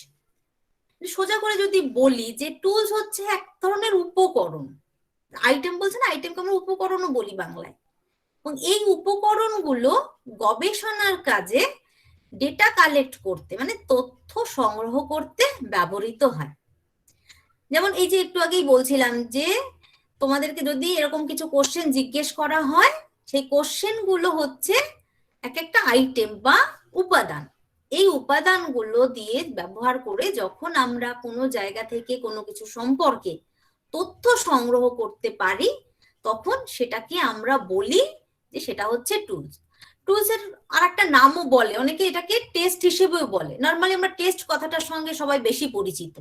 সোজা করে যদি বলি যে টুলস হচ্ছে এক ধরনের উপকরণ, আইটেম বলছে না, আইটেমকে আমরা উপকরণও বলি বাংলায়, এবং এই উপকরণগুলো গবেষণার কাজে ডেটা কালেক্ট করতে, মানে তথ্য সংগ্রহ করতে ব্যবহৃত হয়। যেমন এই যে একটু আগেই বলছিলাম যে তোমাদেরকে যদি এরকম কিছু কোশ্চেন জিজ্ঞেস করা হয়, সেই কোশ্চেন গুলো হচ্ছে এক একটা আইটেম বা উপাদান, এই উপাদানগুলো দিয়ে ব্যবহার করে যখন আমরা কোনো জায়গা থেকে কোনো কিছু সম্পর্কে তথ্য সংগ্রহ করতে পারি তখন সেটাকে আমরা বলি যে সেটা হচ্ছে টুলস। টুলস এর আর একটা নামও বলে, অনেকে এটাকে টেস্ট হিসেবেও বলে। নর্মালি আমরা টেস্ট কথাটার সঙ্গে সবাই বেশি পরিচিত।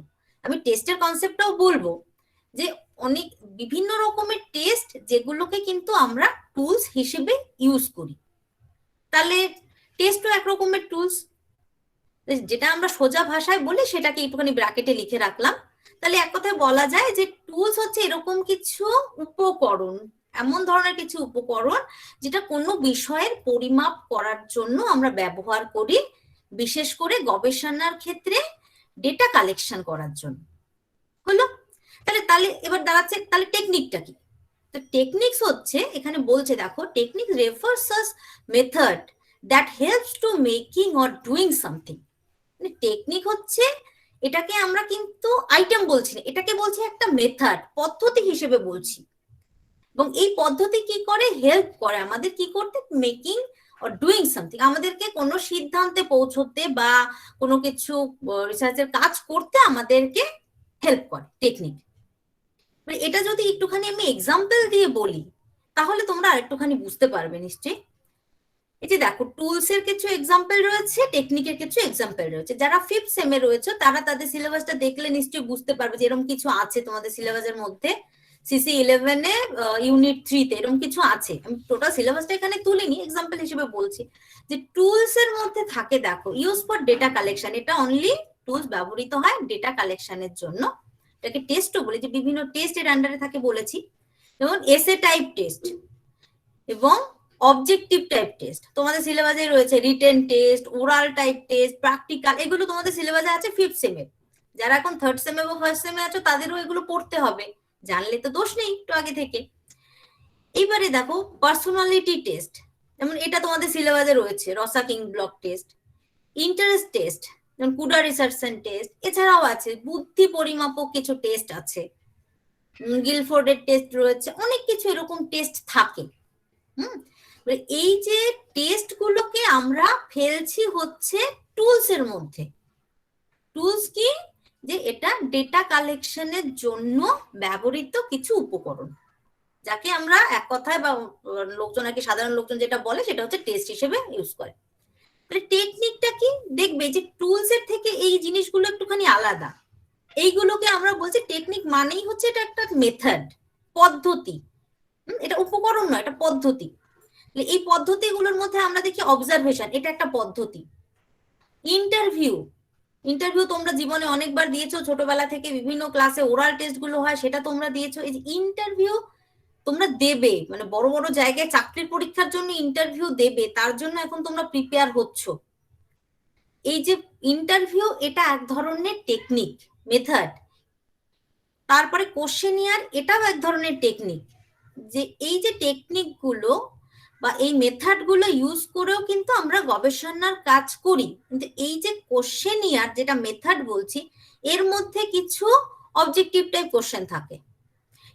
আমি টেস্টের কনসেপ্টটাও বলবো যে অনেক বিভিন্ন রকমের টেস্ট যেগুলোকে কিন্তু আমরা টুলস হিসেবে ইউজ করি। তাহলে টেস্টও এক রকমের টুলস, যেটা আমরা সোজা ভাষায় বলি সেটাকে একটুখানি ব্র্যাকেটে লিখে রাখলাম। তাহলে এক কথায় বলা যায় যে টুলস হচ্ছে এরকম কিছু উপকরণ, এমন ধরনের কিছু উপকরণ যেটা কোনো বিষয়ের পরিমাপ করার জন্য আমরা ব্যবহার করি, বিশেষ করে গবেষণার ক্ষেত্রে ডেটা কালেকশন করার জন্য। হলো? তাহলে তাহলে এবার দাঁড়াচ্ছে তাহলে টেকনিকটা কি? তো টেকনিক্স হচ্ছে, এখানে বলছে দেখো, technique refers us method that helps to making or doing something. মানে টেকনিক হচ্ছে, এটাকে আমরা কিন্তু আইটেম বলছি না, এটাকে বলছি একটা মেথড, পদ্ধতি হিসেবে বলছি। এবং এই পদ্ধতি কি করে? হেল্প করে আমাদের কি করতে? মেকিং অর ডুইং সামথিং, আমাদেরকে কোনো সিদ্ধান্তে পৌঁছতে বা কোনো কিছু রিসার্চের কাজ করতে আমাদেরকে হেল্প করে টেকনিক। এটা যদি একটুখানি আমি এক্সাম্পল দিয়ে বলি তাহলে তোমরা আরেকটুখানি বুঝতে পারবে নিশ্চয়ই। এই যে দেখো, টুলস এর কিছু এক্সাম্পল রয়েছে, টেকনিকের কিছু এক্সাম্পল রয়েছে। যারা ফিফথ সেমে রয়েছে তারা তাদের সিলেবাসটা দেখলে নিশ্চয়ই বুঝতে পারবে যে এরকম কিছু আছে তোমাদের সিলেবাসের মধ্যে। সিসি 11 এ ইউনিট 3 তে এরকম কিছু আছে। আমি টোটাল সিলেবাসটা এখানে তুলিনি, এক্সাম্পল হিসেবে বলছি যে টুলস এর মধ্যে থাকে, দেখো, ইউজ ফর ডেটা কালেকশন। এটা অনলি টুলস ব্যবহৃত হয় ডেটা কালেকশনের জন্য। এটাকে টেস্টও বলি, যে বিভিন্ন টেস্ট এর আন্ডারে থাকে বলেছি, যেমন এসএ টাইপ টেস্ট এবং অবজেক্টিভ টাইপ টেস্ট। তোমাদের সিলেবাসে রয়েছে written test, oral type test, practical, এগুলো তোমাদের সিলেবাসে আছে ফিফথ সেমে। যারা এখন থার্ড সেমে বা ফার্স্ট সেমে আছো তাদেরও এগুলো পড়তে হবে, জানলে তো দোষ নেই একটু আগে থেকে। এইবারে দেখো পার্সোনালিটি টেস্ট, যেমন এটা তোমাদের সিলেবাসে রয়েছে, রসা king block test. Interest test, যেমন কুডা রিসার্চন টেস্ট। এছাড়াও আছে বুদ্ধি পরিমাপক কিছু টেস্ট আছে, গিলফোর্ডের টেস্ট রয়েছে, অনেক কিছু এরকম টেস্ট থাকে। এই যে টেস্ট গুলোকে আমরা ফেলছি হচ্ছে টুলস এর মধ্যে। টুলস কি? যে এটা ডেটা কালেকশনের জন্য ব্যবহৃত কিছু উপকরণ, যাকে আমরা এক কথায় বা লোকজন আর কি, সাধারণ লোকজন যেটা বলে সেটা হচ্ছে টেস্ট হিসেবে ইউজ করে। তাহলে টেকনিকটা কি? দেখবে যে টুলস এর থেকে এই জিনিসগুলো একটুখানি আলাদা। এইগুলোকে আমরা বলছি টেকনিক, মানেই হচ্ছে এটা একটা মেথড, পদ্ধতি। এটা উপকরণ নয়, এটা পদ্ধতি। এই পদ্ধতিগুলোর মধ্যে আমরা দেখি অবজারভেশন, এটা একটা পদ্ধতি। ইন্টারভিউ, ইন্টারভিউ তোমরা জীবনে অনেকবার দিয়েছো, ছোটবেলা থেকে বিভিন্ন ক্লাসে ওরাল টেস্ট গুলো হয় সেটা তোমরা দিয়েছো। এই যে ইন্টারভিউ তোমরা দেবে, মানে বড় বড় জায়গায় চাকরির পরীক্ষার জন্য ইন্টারভিউ দেবে, তার জন্য এখন তোমরা প্রিপেয়ার হচ্ছ। এই যে ইন্টারভিউ, এটা এক ধরনের টেকনিক, মেথড। তারপরে কোশ্চেনিয়ার, এটাও এক ধরনের টেকনিক। যে এই যে টেকনিক গুলো বা এই মেথড গুলো ইউজ করেও কিন্তু আমরা গবেষণার কাজ করি। কিন্তু এই যে কোশ্চেনিয়ার, যেটা মেথড বলছি, এর মধ্যে কিছু অবজেক্টিভ টাইপ কোশ্চেন থাকে।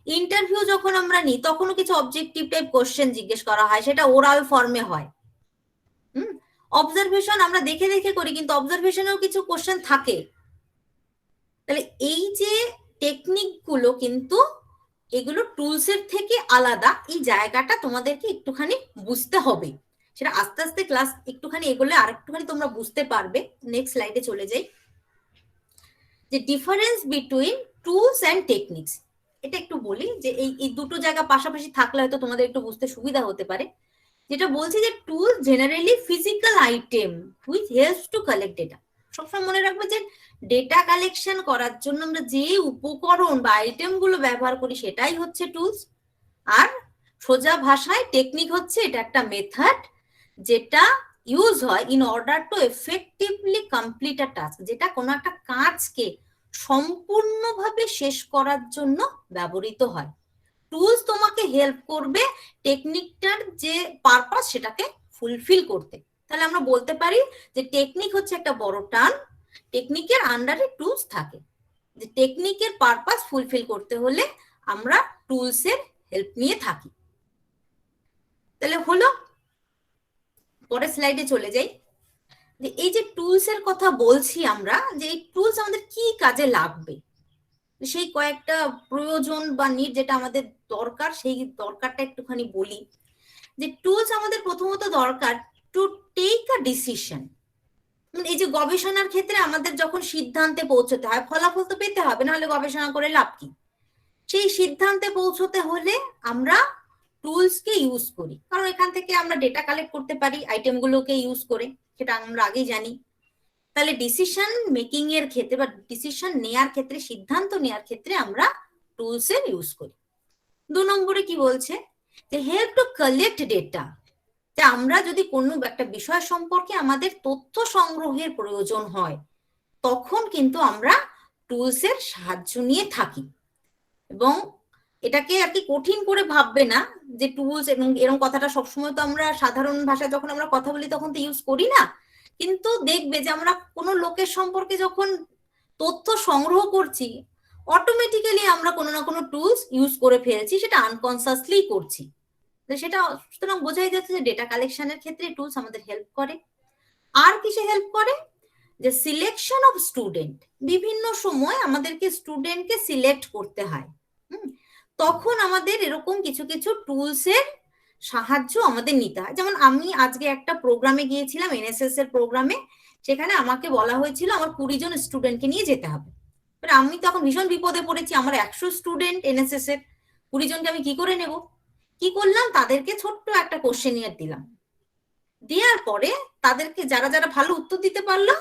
ইন্টারভিউ যখন আমরা নিই তখনও কিছু অবজেক্টিভ টাইপ কোশ্চেন জিজ্ঞেস করা হয়, সেটা ওরাল ফর্মে হয়। অবজারভেশন আমরা দেখে দেখে করি, কিন্তু অবজারভেশনেও কিছু কোশ্চেন থাকে। তাহলে এই যে টেকনিক গুলো কিন্তু এগুলো টুলস এর থেকে আলাদা, এই জায়গাটা তোমাদেরকে একটুখানি বুঝতে হবে। সেটা আস্তে আস্তে ক্লাস একটুখানি এগোলে আর একটুখানি তোমরা বুঝতে পারবে। নেক্সট স্লাইডে চলে যাই। যে difference between tools and techniques, এটা একটু বলি যে এই দুটো জায়গা পাশাপাশি থাকলে হয়তো তোমাদের একটু বুঝতে সুবিধা হতে পারে। যেটা বলছি যে tool generally physical item which helps to collect data. সবসময় মনে রাখবে যে ডেটা কালেকশন করার জন্য আমরা যে উপকরণ বা আইটেম গুলো ব্যবহার করি সেটাই হচ্ছে টুলস। আর সোজা ভাষায় টেকনিক হচ্ছে এটা একটা মেথড যেটা ইউজ হয় in order to effectively complete a task, যেটা কোনো একটা কাজকে সম্পূর্ণভাবে শেষ করার জন্য ব্যবহৃত হয়। টুলস তোমাকে হেল্প করবে টেকনিকটার যে পারপাস সেটাকে ফুলফিল করতে। তাহলে আমরা বলতে পারি যে টেকনিক হচ্ছে একটা বড় টার্ম, টেকনিকের আন্ডারে টুলস থাকে। যে টেকনিকের পারপাস ফুলফিল করতে হলে আমরা টুলস এর হেল্প নিয়ে থাকি। তাহলে হলো, পরের স্লাইডে চলে যাই। যে এই যে টুলস এর কথা বলছি আমরা, যে এই টুলস আমাদের কি কাজে লাগবে, সেই কয়েকটা প্রয়োজন বা নিড যেটা আমাদের দরকার, সেই দরকারটা একটুখানি বলি। যে টুলস আমাদের প্রথমত দরকার টু টেক আ ডিসিশন। এই যে গবেষণার ক্ষেত্রে আমাদের যখন সিদ্ধান্তে পৌঁছতে হয়, ফলাফল তো পেতে হবে, নাহলে গবেষণা করে লাভ কি? সেই সিদ্ধান্তে পৌঁছতে হলে আমরা টুলস কে ইউজ করি, কারণ এখান থেকে আমরা ডেটা কালেক্ট করতে পারি আইটেম গুলোকে ইউজ করে, সেটা আমরা আগেই জানি। তাহলে ডিসিশন মেকিং এর ক্ষেত্রে বা ডিসিশন নেয়ার ক্ষেত্রে, সিদ্ধান্ত নেয়ার ক্ষেত্রে আমরা টুলস এর ইউজ করি। 2 নম্বরে কি বলছে, যে হেল্প টু কালেক্ট ডেটা। যে আমরা যদি কোনো একটা বিষয় সম্পর্কে আমাদের তথ্য সংগ্রহের প্রয়োজন হয়, তখন কিন্তু আমরা টুলস এর সাহায্য নিয়ে থাকি। এবং এটাকে আর কি কঠিন করে ভাববে না যে টুলস, এবং এরকম কথাটা সবসময় তো আমরা সাধারণ ভাষায় যখন আমরা কথা বলি তখন তো ইউজ করি না, কিন্তু দেখবে যে আমরা কোনো লোকের সম্পর্কে যখন তথ্য সংগ্রহ করছি, অটোমেটিক্যালি আমরা কোনো না কোনো টুলস ইউজ করে ফেলছি, সেটা আনকনসিয়াসলি করছি। সেটা সুতরাং বোঝাই যাচ্ছে যে ডেটা কালেকশনের ক্ষেত্রে টুলস আমাদের হেল্প করে। আর কিসে হেল্প করে, যে সিলেকশন অফ স্টুডেন্ট। বিভিন্ন সময় আমাদেরকে স্টুডেন্টকে সিলেক্ট করতে হয়, তখন আমাদের এরকম কিছু কিছু টুলস এর সাহায্য আমাদের নিতে হয়। যেমন আমি আজকে একটা প্রোগ্রামে গিয়েছিলাম, এনএসএস এর প্রোগ্রামে, সেখানে আমাকে বলা হয়েছিল আমার 20 জন স্টুডেন্টকে নিয়ে যেতে হবে। আমি তখন ভীষণ বিপদে পড়েছি, আমার 100 স্টুডেন্ট এনএসএস এর, 20 জনকে আমি কি করে নেব? কি করলাম, তাদেরকে ছোট্ট একটা কোশ্চেনিয়ার দিলাম, দেওয়ার পরে তাদেরকে যারা যারা ভালো উত্তর দিতে পারলো,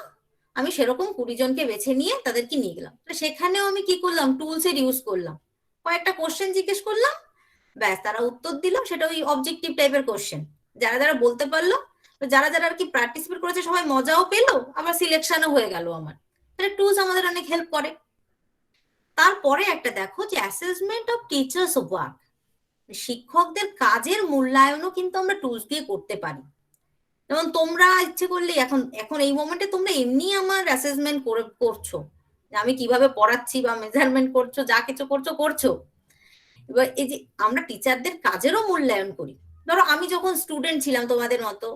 আমি সেরকম 20 জনকে বেছে নিয়ে তাদেরকে নিয়ে গেলাম। সেখানেও আমি কি করলাম, টুলস এর ইউজ করলাম, কয়েকটা কোশ্চেন জিজ্ঞেস করলাম, ব্যাস তারা উত্তর দিল, সেটা ওই অবজেক্টিভ টাইপের কোশ্চেন। যারা যারা বলতে পারলো, যারা যারা আর কি পার্টিসিপেট করেছে, সবাই মজাও পেলো, আবার সিলেকশনও হয়ে গেল আমার। তাহলে টুলস আমাদের অনেক হেল্প করে। তারপরে একটা দেখো, যে অ্যাসেসমেন্ট অফ টিচার্স ওয়ার্ক। শিক্ষকদের কাজের মূল্যায়নও কিন্তু আমরা টুলস দিয়ে করতে পারি। যেমন তোমরা ইচ্ছে করলে এখন এখন এই মোমেন্টে তোমরা এমনি আমার অ্যাসেসমেন্ট করছো, আমি কিভাবে পড়াচ্ছি বা মেজারমেন্ট করছো, যা কিছু করছো। এবার এই যে আমরা টিচারদের কাজেরও মূল্যায়ন করি। ধরো আমি যখন স্টুডেন্ট ছিলাম তোমাদের মতো,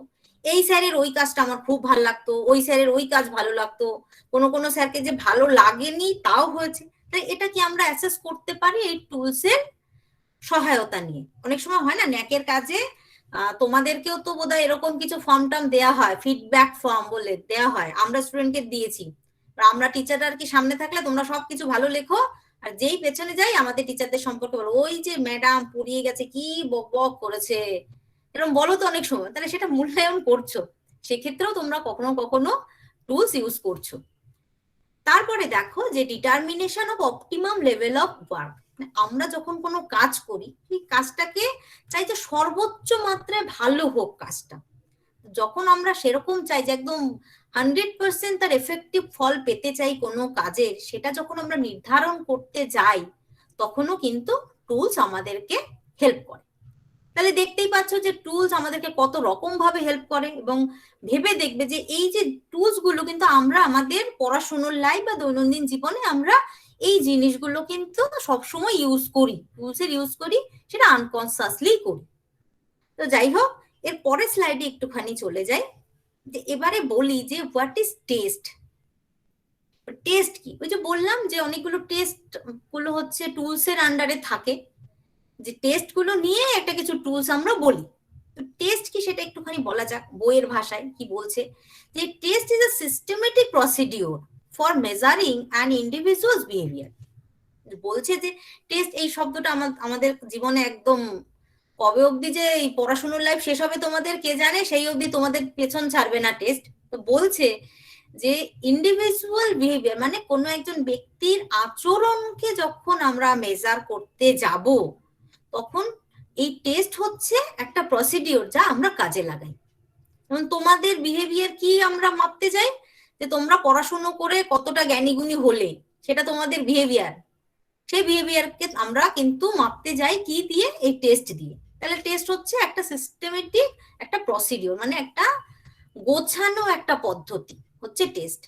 এই স্যারের ওই কাজটা আমার খুব ভালো লাগতো, ওই স্যারের ওই কাজ ভালো লাগতো, কোনো কোনো স্যারকে যে ভালো লাগেনি তাও হয়েছে। তাই এটা কি আমরা অ্যাসেস করতে পারি এই টুলস এর সহায়তা নিয়ে। অনেক সময় হয় না, ন্যাকের কাজে তোমাদেরকেও তো বোধহয় এরকম কিছু ফর্ম টার্ম দেওয়া হয়, ফিডব্যাক ফর্ম বলে দেওয়া হয়, আমরা স্টুডেন্টকে দিয়েছি। আমরা টিচাররা আর কি সামনে থাকলে তোমরা সবকিছু ভালো লেখো, আর যেই পেছনে যাই আমাদের টিচারদের সম্পর্কে বলো, ওই যে ম্যাডাম পড়িয়ে গেছে, কি বক বক করেছে, এরকম বলো তো অনেক সময়। তাহলে সেটা মূল্যায়ন করছো, সেক্ষেত্রেও তোমরা কখনো কখনো টুলস ইউজ করছো। তারপরে দেখো, যে determination of optimum level of work. আমরা যখন কোনো কাজ করি, সেই কাজটাকে চাই যে সর্বোচ্চ মাত্রায় ভালো হোক কাজটা। যখন আমরা সেরকম চাই যে একদম 100% তার এফেক্টিভ ফল পেতে চাই কোনো কাজের, সেটা যখন আমরা নির্ধারণ করতে যাই, তখনও কিন্তু টুলস আমাদেরকে হেল্প করে। তাহলে দেখতেই পাচ্ছ যে টুলস আমাদেরকে কত রকম ভাবে হেল্প করে। এবং ভেবে দেখবে যে এই যে টুলস গুলো কিন্তু আমরা আমাদের পড়াশোনার লাইফ বা দৈনন্দিন জীবনে আমরা এই জিনিসগুলো কিন্তু সবসময় ইউজ করি, টুলস এর ইউজ করি, সেটা আনকনসিয়াসলি করি। তো যাই হোক, এর পরের স্লাইডে একটুখানি চলে যাই, যে এবারে বলি যে হোয়াট ইজ টেস্ট। টেস্ট কি, ওই যে বললাম যে অনেকগুলো টেস্ট গুলো হচ্ছে টুলস এর আন্ডারে থাকে, যে টেস্ট গুলো নিয়ে একটা কিছু টুলস আমরা বলি। তো টেস্ট কি সেটা একটুখানি বলা যাক, বইয়ের ভাষায় কি বলছে, যে test is a systematic procedure for measuring an individuals behaviour. বলছে যে টেস্ট এই শব্দটা আমাদের জীবনে একদম কবে অবধি যে এই পড়াশোনার লাইফ শেষ হবে তোমাদের কে জানে, সেই অবধি তোমাদের পেছন ছাড়বে না টেস্ট। তো বলছে যে ইন্ডিভিজুয়াল বিহেভিয়ার মানে কোনো একজন ব্যক্তির আচরণকে যখন আমরা মেজার করতে যাব, তখন এই টেস্ট হচ্ছে একটা প্রসিডিওর যা আমরা কাজে লাগাই। যেমন তোমাদের বিহেভিয়ার কি আমরা মাপতে যাই, যে তোমরা পড়াশোনা করে কতটা জ্ঞানীগুণী হলে, সেটা তোমাদের বিহেভিয়ার। সেই বিহেভিয়ারকে আমরা কিন্তু মাপতে যাই কি দিয়ে, এই টেস্ট দিয়ে। তাহলে টেস্ট হচ্ছে একটা সিস্টেমেটিক একটা প্রসিডিওর, মানে একটা গোছানো একটা পদ্ধতি হচ্ছে টেস্ট।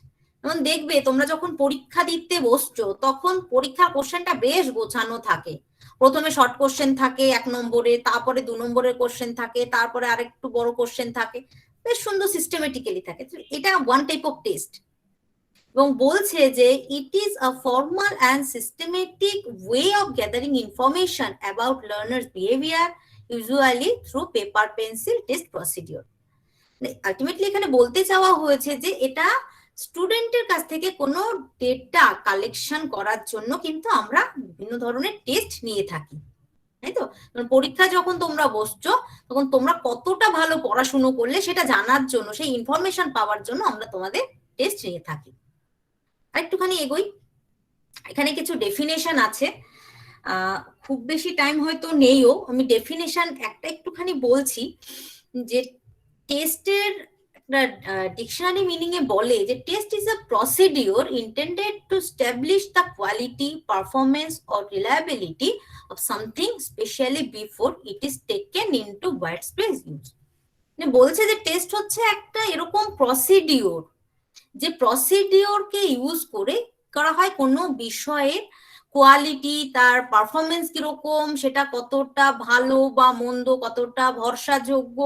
যেমন দেখবে তোমরা যখন পরীক্ষা দিতে বসছো, তখন পরীক্ষার কোশ্চেনটা বেশ গোছানো থাকে। প্রথমে শর্ট কোশ্চেন থাকে 1 নম্বরে, তারপরে 2 নম্বরের কোশ্চেন থাকে, তারপরে আরেকটু বড় কোশ্চেন থাকে, বেশ সুন্দর সিস্টেমেটিক্যালি থাকে। এটা ওয়ান টাইপ অফ টেস্ট। এবং বলছে যে it is a formal and systematic way of gathering information about learners behaviour, usually through paper pencil test procedure. Ultimately এখানে বলতে চাওয়া হয়েছে যে এটা স্টুডেন্টের কাছ থেকে কোনো ডেটা কালেকশন করার জন্য কিন্তু আমরা বিভিন্ন ধরনের টেস্ট নিয়ে থাকি, তাই তো? পরীক্ষা যখন তোমরা বসছো তখন তোমরা কতটা ভালো পড়াশুনো করলে সেটা জানার জন্য, সেই ইনফরমেশন পাওয়ার জন্য আমরা তোমাদের টেস্ট নিয়ে থাকি। আরেকটুখানি এগোই। এখানে কিছু ডেফিনেশন আছে, খুব বেশি টাইম হয়তো নেইও, আমি ডেফিনেশন একটা একটুখানি বলছি। যে টেস্টের একটা ডিকশনারি মিনিং এ বলে যে test is a procedure intended to establish the quality, performance or reliability of something specially before it is taken into wide space use. বলছে যে টেস্ট হচ্ছে একটা এরকম প্রসিডিওর, যে প্রসিডিওরকে ইউজ করে করা হয় কোনো বিষয়ের কোয়ালিটি, তার পারফরমেন্স কিরকম, সেটা কতটা ভালো বা মন্দ, কতটা ভরসাযোগ্য,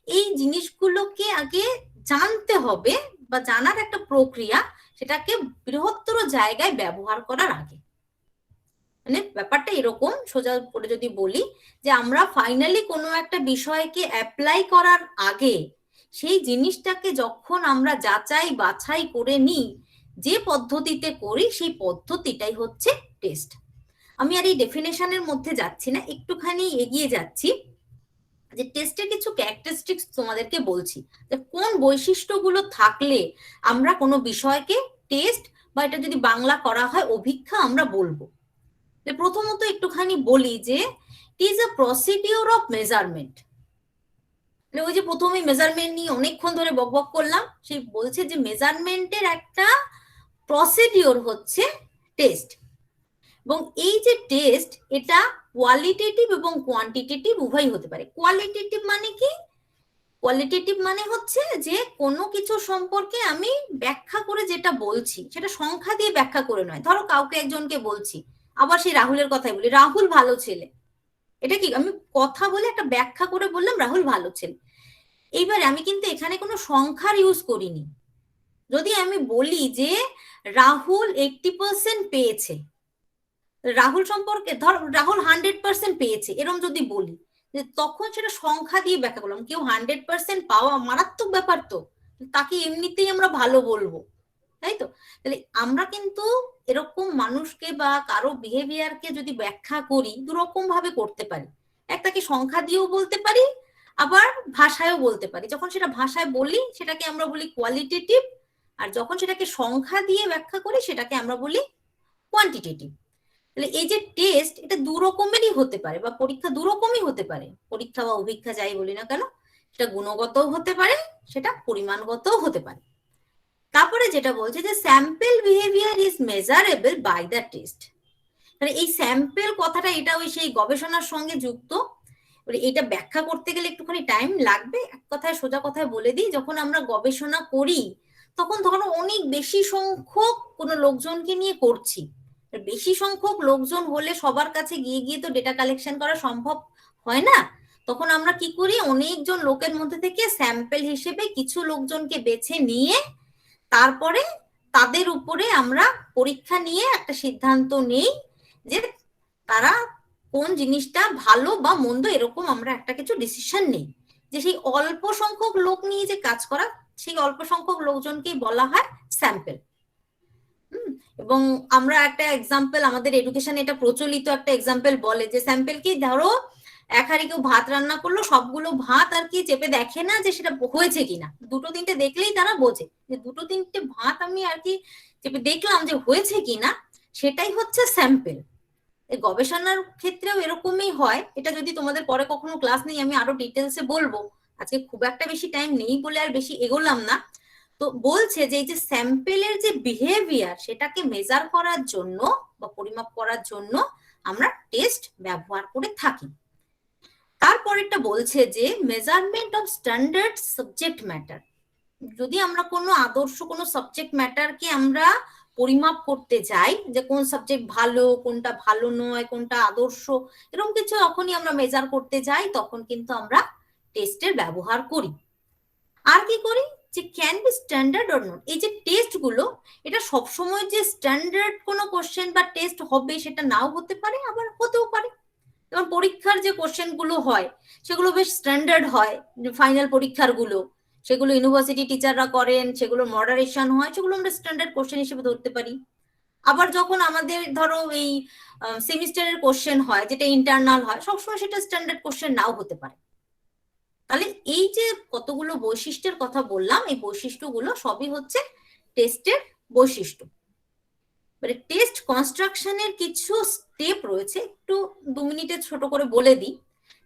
এই জিনিসগুলোকে আগে জানতে হবে বা জানার একটা প্রক্রিয়া, সেটাকে বৃহত্তর জায়গায় ব্যবহার করার আগে। মানে ব্যাপারটা এরকম, সোজা করে যদি বলি যে আমরা ফাইনালি কোনো একটা বিষয়কে অ্যাপ্লাই করার আগে সেই জিনিসটাকে যখন আমরা যাচাই বাছাই করে নিই, যে পদ্ধতিতে করি সেই পদ্ধতিটাই হচ্ছে টেস্ট। আমি আর এই ডেফিনেশনের মধ্যে যাচ্ছি না, একটুখানি এগিয়ে যাচ্ছি। যে টেস্টের কিছু ক্যারেক্টারিস্টিক্স তোমাদেরকে বলছি, যে কোন বৈশিষ্ট্যগুলো থাকলে আমরা কোনো বিষয়কে টেস্ট বা এটা যদি বাংলা করা হয় অভিক্ষা আমরা বলবো। প্রথমত একটুখানি বলি যে it is a procedure of measurement. ওই যে প্রথমে মেজারমেন্ট নিয়ে অনেকক্ষণ ধরে বকবক করলাম, সেই বলছে যে মেজারমেন্টের একটা প্রসিডিওর হচ্ছে টেস্ট। এবং এই যে টেস্ট, এটা কোয়ালিটেটিভ এবং কোয়ান্টিটেটিভ উভয় হতে পারে। কোয়ালিটেটিভ মানে কি? কোয়ালিটেটিভ মানে হচ্ছে যে কোনো কিছু সম্পর্কে আমি ব্যাখ্যা করে যেটা বলছি সেটা সংখ্যা দিয়ে ব্যাখ্যা করে নয়। ধরো কাউকে একজনকে বলছি, আবার সেই রাহুলের কথাই বলি, রাহুল ভালো ছেলে, এটা কি আমি কথা বলে একটা ব্যাখ্যা করে বললাম রাহুল ভালো ছেলে। এইবারে আমি কিন্তু এখানে কোনো সংখ্যার ইউজ করিনি। যদি আমি বলি যে রাহুল 80% পেয়েছে, রাহুল সম্পর্কে ধর রাহুল 100% পেয়েছে, এরকম যদি বলি, তখন সেটা সংখ্যা দিয়ে ব্যাখ্যা করলাম। কেউ 100% পাওয়া মারাত্মক ব্যাপার, তো তাকে এমনিতেই আমরা ভালো বলবো, তাই তো? তাহলে আমরা কিন্তু এরকম মানুষকে বা কারো বিহেভিয়ারকে যদি ব্যাখ্যা করি দুরকম ভাবে করতে পারি। একটাকে সংখ্যা দিয়েও বলতে পারি, আবার ভাষায়ও বলতে পারি। যখন সেটা ভাষায় বলি সেটাকে আমরা বলি কোয়ালিটেটিভ, আর যখন সেটাকে সংখ্যা দিয়ে ব্যাখ্যা করি সেটাকে আমরা বলি কোয়ান্টিটেটিভ। তাহলে এই যে টেস্ট, এটা দু রকমেরই হতে পারে, বা পরীক্ষা দু রকমই হতে পারে। পরীক্ষা বা অভিক্ষা যাই বলি না কেন, সেটা গুণগতও হতে পারে, সেটা পরিমাণগতও হতে পারে। তারপরে যেটা বলছে যে sample behaviour is measurable by the test. মানে এই স্যাম্পল কথাটা, এটা ওই সেই গবেষণার সঙ্গে যুক্ত। এটা ব্যাখ্যা করতে গেলে একটুখানি টাইম লাগবে। এক কথায় সোজা কথায় বলে দিই, যখন আমরা গবেষণা করি তখন ধরো অনেক বেশি সংখ্যক কোনো লোকজনকে নিয়ে করছি। বেশি সংখ্যক লোকজন হলে সবার কাছে গিয়ে গিয়ে তো ডেটা কালেকশন করা সম্ভব হয় না। তখন আমরা কি করি, অনেকজন লোকের মধ্যে থেকে স্যাম্পল হিসেবে কিছু লোকজনকে বেছে নিয়ে তারপরে তাদের উপরে আমরা পরীক্ষা নিয়ে একটা সিদ্ধান্ত নেই যে তারা কোন জিনিসটা ভালো বা মন্দ, এরকম আমরা একটা কিছু ডিসিশন নেই। যে সেই অল্প সংখ্যক লোক নিয়ে যে কাজ করা, সেই অল্প সংখ্যক লোকজনকেই বলা হয় স্যাম্পল। এবং আমরা একটা এক্সাম্পল, আমাদের এডুকেশনে এটা প্রচলিত একটা এক্সাম্পল বলে যে স্যাম্পল কি, ধরো এক হাঁড়ি কেউ ভাত রান্না করলো, সবগুলো ভাত আর কি চেপে দেখে না যে সেটা হয়েছে কিনা, দুটো তিনটে দেখলেই তারা বোঝে যে দুটো তিনটে ভাত আমি আর কি চেপে দেখলাম যে হয়েছে কিনা, সেটাই হচ্ছে স্যাম্পল। এই গবেষণার ক্ষেত্রেও এরকমই হয়। এটা যদি তোমাদের পরে কখনো ক্লাস নেই আমি আরো ডিটেলসে বলবো, আজকে খুব একটা বেশি টাইম নেই বলে আর বেশি এগোলাম না। তো বলছে যে এই যে স্যাম্পেলের যে বিহেভিয়ার, সেটাকে মেজার করার জন্য বা পরিমাপ করার জন্য আমরা টেস্ট ব্যবহার করে থাকি। তারপরেরটা বলছে যে measurement of standard subject matter. যদি আমরা কোনো আদর্শ কোনো সাবজেক্ট ম্যাটারকে আমরা পরিমাপ করতে যাই, যে কোন সাবজেক্ট ভালো, কোনটা ভালো নয়, কোনটা আদর্শ, এরকম কিছু যখনই আমরা মেজার করতে যাই তখন কিন্তু আমরা টেস্টের ব্যবহার করি। আর কি করি যে can be standard or not, এই যে টেস্ট গুলো এটা সবসময় যে স্ট্যান্ডার্ড কোনো কোশ্চেন বা টেস্ট হবে সেটা নাও হতে পারে, আবার হতেও পারে। যেমন পরীক্ষার যে কোশ্চেন গুলো হয় সেগুলো বেশ স্ট্যান্ডার্ড হয়, ফাইনাল পরীক্ষার গুলো সেগুলো ইউনিভার্সিটি টিচাররা করেন, সেগুলো মডারেশন হয়, সেগুলো আমরা স্ট্যান্ডার্ড কোশ্চেন হিসেবে ধরতে পারি। আবার যখন আমাদের ধরো এই সেমিস্টারের কোশ্চেন হয় যেটা ইন্টারনাল হয়, সবসময় সেটা স্ট্যান্ডার্ড কোশ্চেন নাও হতে পারে। তাহলে এই যে কতগুলো বৈশিষ্ট্যের কথা বললাম, এই বৈশিষ্ট্যগুলো সবই হচ্ছে টেস্টের বৈশিষ্ট্য। মানে টেস্ট কনস্ট্রাকশনের কিছু স্টেপ রয়েছে, একটু 2 মিনিটে ছোট করে বলে দিই।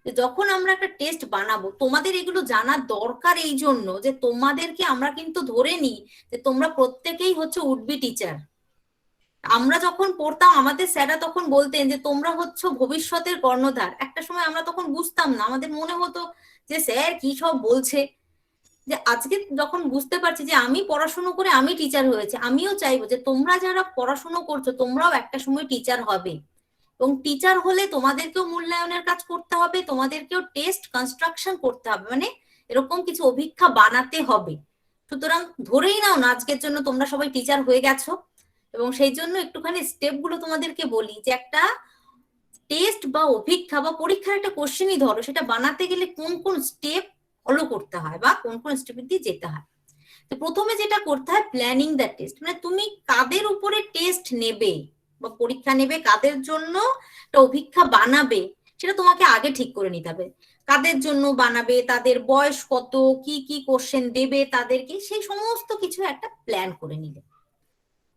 যে যখন আমরা একটা টেস্ট বানাবো, তোমাদের এগুলো জানা দরকার এই জন্য যে তোমাদেরকে আমরা কিন্তু ধরে নিই যে তোমরা প্রত্যেকেই হচ্ছে উড-বি টিচার। আমরা যখন পড়তাম আমাদের স্যাররা তখন বলতেন যে তোমরা হচ্ছে ভবিষ্যতের কর্ণধার। একটা সময় আমরা তখন বুঝতাম না, আমাদের মনে হতো যে স্যার কি সব বলছে। যে আজকে যখন বুঝতে পারছি যে আমি পড়াশোনা করে আমি টিচার হয়েছে, আমিও চাইবো যে তোমরা যারা পড়াশোনা করছো তোমরাও একটা সময় টিচার হবে, এবং টিচার হলে তোমাদেরকেও মূল্যায়নের কাজ করতে হবে, তোমাদেরকেও টেস্ট কনস্ট্রাকশন করতে হবে, মানে এরকম কিছু অভিক্ষা বানাতে হবে। সুতরাং ধরেই নাও না আজকের জন্য তোমরা সবাই টিচার হয়ে গেছো, এবং সেই জন্য একটুখানি স্টেপ গুলো তোমাদেরকে বলি যে একটা টেস্ট বা অভিক্ষা বা পরীক্ষার একটা কোশ্চেনই ধরো, সেটা বানাতে গেলে কোন কোন স্টেপ ফলো করতে হয় বা কোন কোন স্টেপ দিয়ে যেতে হয়। তো প্রথমে যেটা করতে হয় প্ল্যানিং দ্য টেস্ট, মানে তুমি কাদের উপরে টেস্ট নেবে বা পরীক্ষা নেবে, কাদের জন্য একটা অভিক্ষা বানাবে সেটা তোমাকে আগে ঠিক করে নিতে হবে। কাদের জন্য বানাবে, তাদের বয়স কত, কি কি কোশ্চেন দেবে তাদেরকে, সেই সমস্ত কিছু একটা প্ল্যান করে নিলে।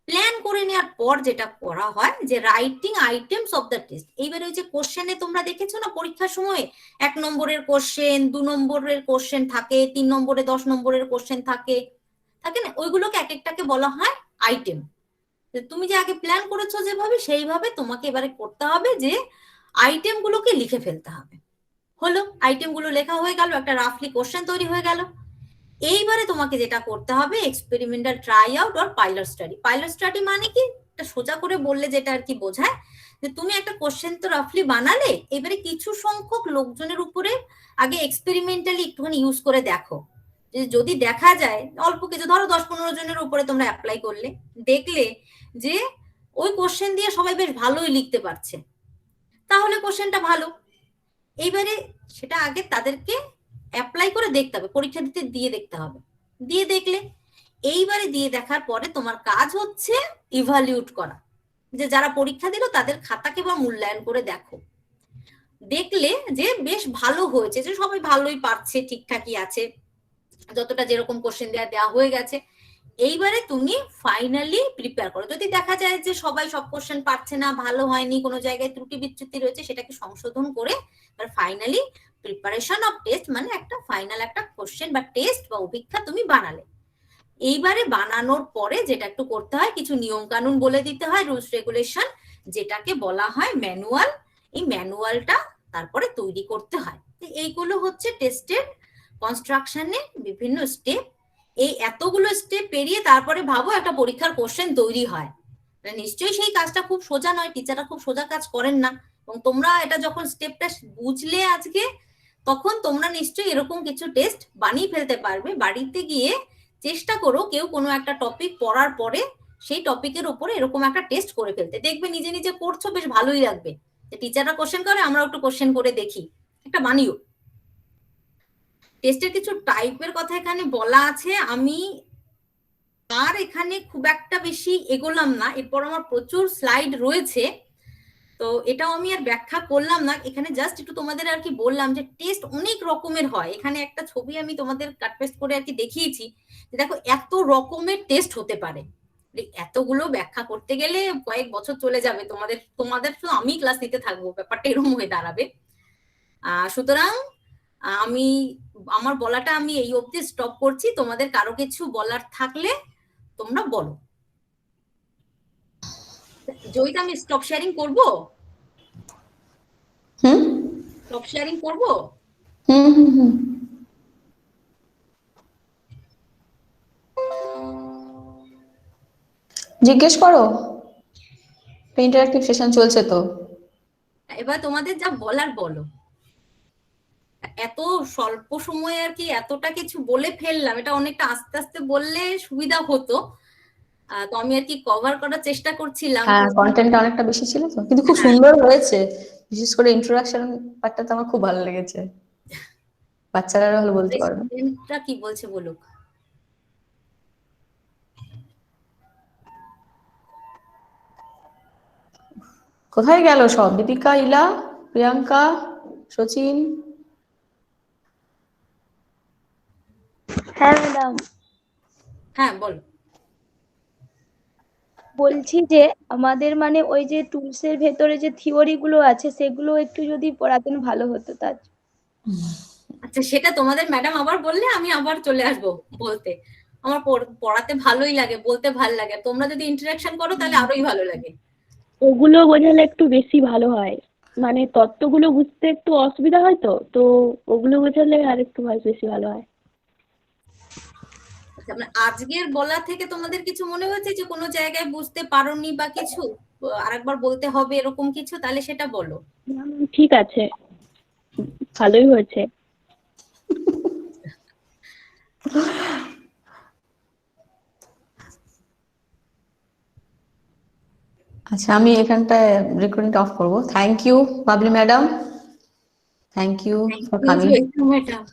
প্ল্যান করে নেওয়ার পর যেটা করা হয় যে writing items of the test. এইবারে ওই যে কোশ্চেনে তোমরা দেখেছো না পরীক্ষার সময় 1 নম্বরের কোশ্চেন, 2 নম্বরের কোশ্চেন থাকে, 3 নম্বরে 10 নম্বরের কোশ্চেন থাকে, থাকে না, ওইগুলোকে এক একটাকে বলা হয় আইটেম। তুমি যে আগে প্ল্যান করেছো যেভাবে, সেইভাবে তোমাকে এবারে করতে হবে যে আইটেম গুলোকে লিখে ফেলতে হবে। হলো, আইটেম গুলো লেখা হয়ে গেল, একটা রাফলি কোশ্চেন তৈরি হয়ে গেল। এইবারে তোমাকে যেটা করতে হবে experimental try out or pilot study. Pilot study মানে কি, এটা সোজা করে বললে যেটা আর কি বোঝায় যে তুমি একটা কোশ্চেন তো রাফলি বানালে, এবারে কিছু সংখ্যক লোকজনের উপরে আগে এক্সপেরিমেন্টালি একটুখানি ইউজ করে দেখো। যদি দেখা যায় অল্প কিছু, ধরো 10-15 জনের উপরে তোমরা অ্যাপ্লাই করলে, দেখলে যে ওই কোশ্চেন দিয়ে সবাই বেশ ভালোই লিখতে পারছে, তাহলে কোশ্চেনটা ভালো। এইবারে সেটা আগে তাদেরকে অ্যাপ্লাই করে দেখতে হবে, পরীক্ষা দিতে দিয়ে দেখতে হবে। দিয়ে দেখলে, এইবারে দিয়ে দেখার পরে তোমার কাজ হচ্ছে ইভালিউট করা, যে যারা পরীক্ষা দিল তাদের খাতাকে বা মূল্যায়ন করে দেখো। দেখলে যে বেশ ভালো হয়েছে, যে সবাই ভালোই পারছে, ঠিকঠাকই আছে, যতটা যেরকম কোশ্চেন দেওয়া হয়ে গেছে। এইবারে তুমি ফাইনালি প্রিপেয়ার করো। যদি দেখা যায় যে সবাই সব কোশ্চেন পারছে না, ভালো হয়নি, কোনো জায়গায় ত্রুটি বিচ্যুতি রয়েছে, সেটাকে সংশোধন করে ফাইনালি প্রিপারেশন অফ টেস্ট, মানে একটা ফাইনাল একটা কোশ্চেন বা টেস্ট বা অভিক্ষা তুমি বানালে। এইবারে বানানোর পরে যেটা একটু করতে হয়, কিছু নিয়ম কানুন বলে দিতে হয়, রুলস রেগুলেশন, যেটাকে বলা হয় ম্যানুয়াল। এই ম্যানুয়ালটা তারপরে তৈরি করতে হয়। এইগুলো হচ্ছে টেস্টের কনস্ট্রাকশনের বিভিন্ন স্টেপ। এই এতগুলো স্টেপ পেরিয়ে তারপরে ভাবো একটা পরীক্ষার কোশ্চেন তৈরি হয়, নিশ্চয়ই সেই কাজটা খুব সোজা নয়, টিচাররা খুব সোজা কাজ করেন না। এবং তোমরা এটা যখন স্টেপটা বুঝলে আজকে, তখন তোমরা নিশ্চয়ই এরকম কিছু টেস্ট বানিয়ে ফেলতে পারবে। বাড়িতে গিয়ে চেষ্টা করো কেউ কোনো একটা টপিক পড়ার পরে সেই টপিকের উপরে এরকম একটা টেস্ট করে ফেলতে, দেখবে নিজে নিজে করছো, বেশ ভালোই লাগবে। টিচাররা কোশ্চেন করে, আমরা একটু কোশ্চেন করে দেখি, একটা বানিও। টেস্টের কিছু টাইপের কথা এখানে বলা আছে, আমি আর এখানে খুব একটা বেশি এগোলাম না, এরপর আমার প্রচুর স্লাইড রয়েছে, তো এটাও আমি আর ব্যাখ্যা করলাম না। এখানে জাস্ট একটু তোমাদের আর কি বললাম যে টেস্ট অনেক রকমের হয়। এখানে একটা ছবি আমি তোমাদের কাট পেস্ট করে আর কি দেখিয়েছি, যে দেখো এত রকমের টেস্ট হতে পারে। এতগুলো ব্যাখ্যা করতে গেলে কয়েক বছর চলে যাবে, তোমাদের তো আমি ক্লাস নিতে থাকবো, ব্যাপারটা এরকম হয়ে দাঁড়াবে। সুতরাং আমি আমার বলাটা আমি এই অবধি স্টপ করছি। তোমাদের কারো কিছু বলার থাকলে তোমরা বলো। জয়িতা, আমি স্টপ শেয়ারিং করবো? স্টপ শেয়ারিং করবো? জিজ্ঞেস করো, ইন্টারঅ্যাক্টিভ সেশন চলছে তো। এবার তোমাদের যা বলার বলো। এত স্বল্প সময়ে আর কি এতটা কিছু বলে ফেললাম, এটা অনেকটা আস্তে আস্তে বললে সুবিধা হতো। তো আমি আর কি কভার করার চেষ্টা করছিলাম। হ্যাঁ, কন্টেন্ট অনেকটা বেশি ছিল তো, কিন্তু খুব সুন্দর হয়েছে। বিশেষ করে ইন্ট্রোডাকশন পার্টটা তো আমার খুব ভালো লেগেছে। বাচ্চারা হলে বলতে পারবে। স্টুডেন্টরা কি বলছে বলুক। কোথায় গেল সব? দীপিকা, ইলা, প্রিয়াঙ্কা, সচিন? হ্যাঁ ম্যাডাম, হ্যাঁ বল। বলছি যে আমাদের মানে ওই যে টুলসের ভেতরে যে থিওরি গুলো আছে সেগুলো একটু যদি পড়াতেন ভালো হতো তার। আচ্ছা, সেটা তোমাদের ম্যাডাম আবার বললে আমি আবার চলে আসবো বলতে। আমার পড়াতে ভালোই লাগে, বলতে ভালো লাগে, তোমরা যদি ইন্টারাকশন করো তাহলে আরোই ভালো লাগে। ওগুলো বোঝালে একটু বেশি ভালো হয়, মানে তত্ত্বগুলো বুঝতে একটু অসুবিধা হয় তো, তো ওগুলো বোঝালে আর একটু বেশি ভালো হয়। আচ্ছা, মানে আজকের বলা থেকে তোমাদের কিছু মনে হয়েছে যে কোনো জায়গায় বুঝতে পারোনি বা কিছু আরেকবার বলতে হবে এরকম কিছু, তাহলে সেটা বলো। ঠিক আছে, ভালোই হয়েছে। আচ্ছা, আমি এখানটায় রেকর্ডিংটা অফ করবো। Thank you Babli madam, thank you for coming. Madam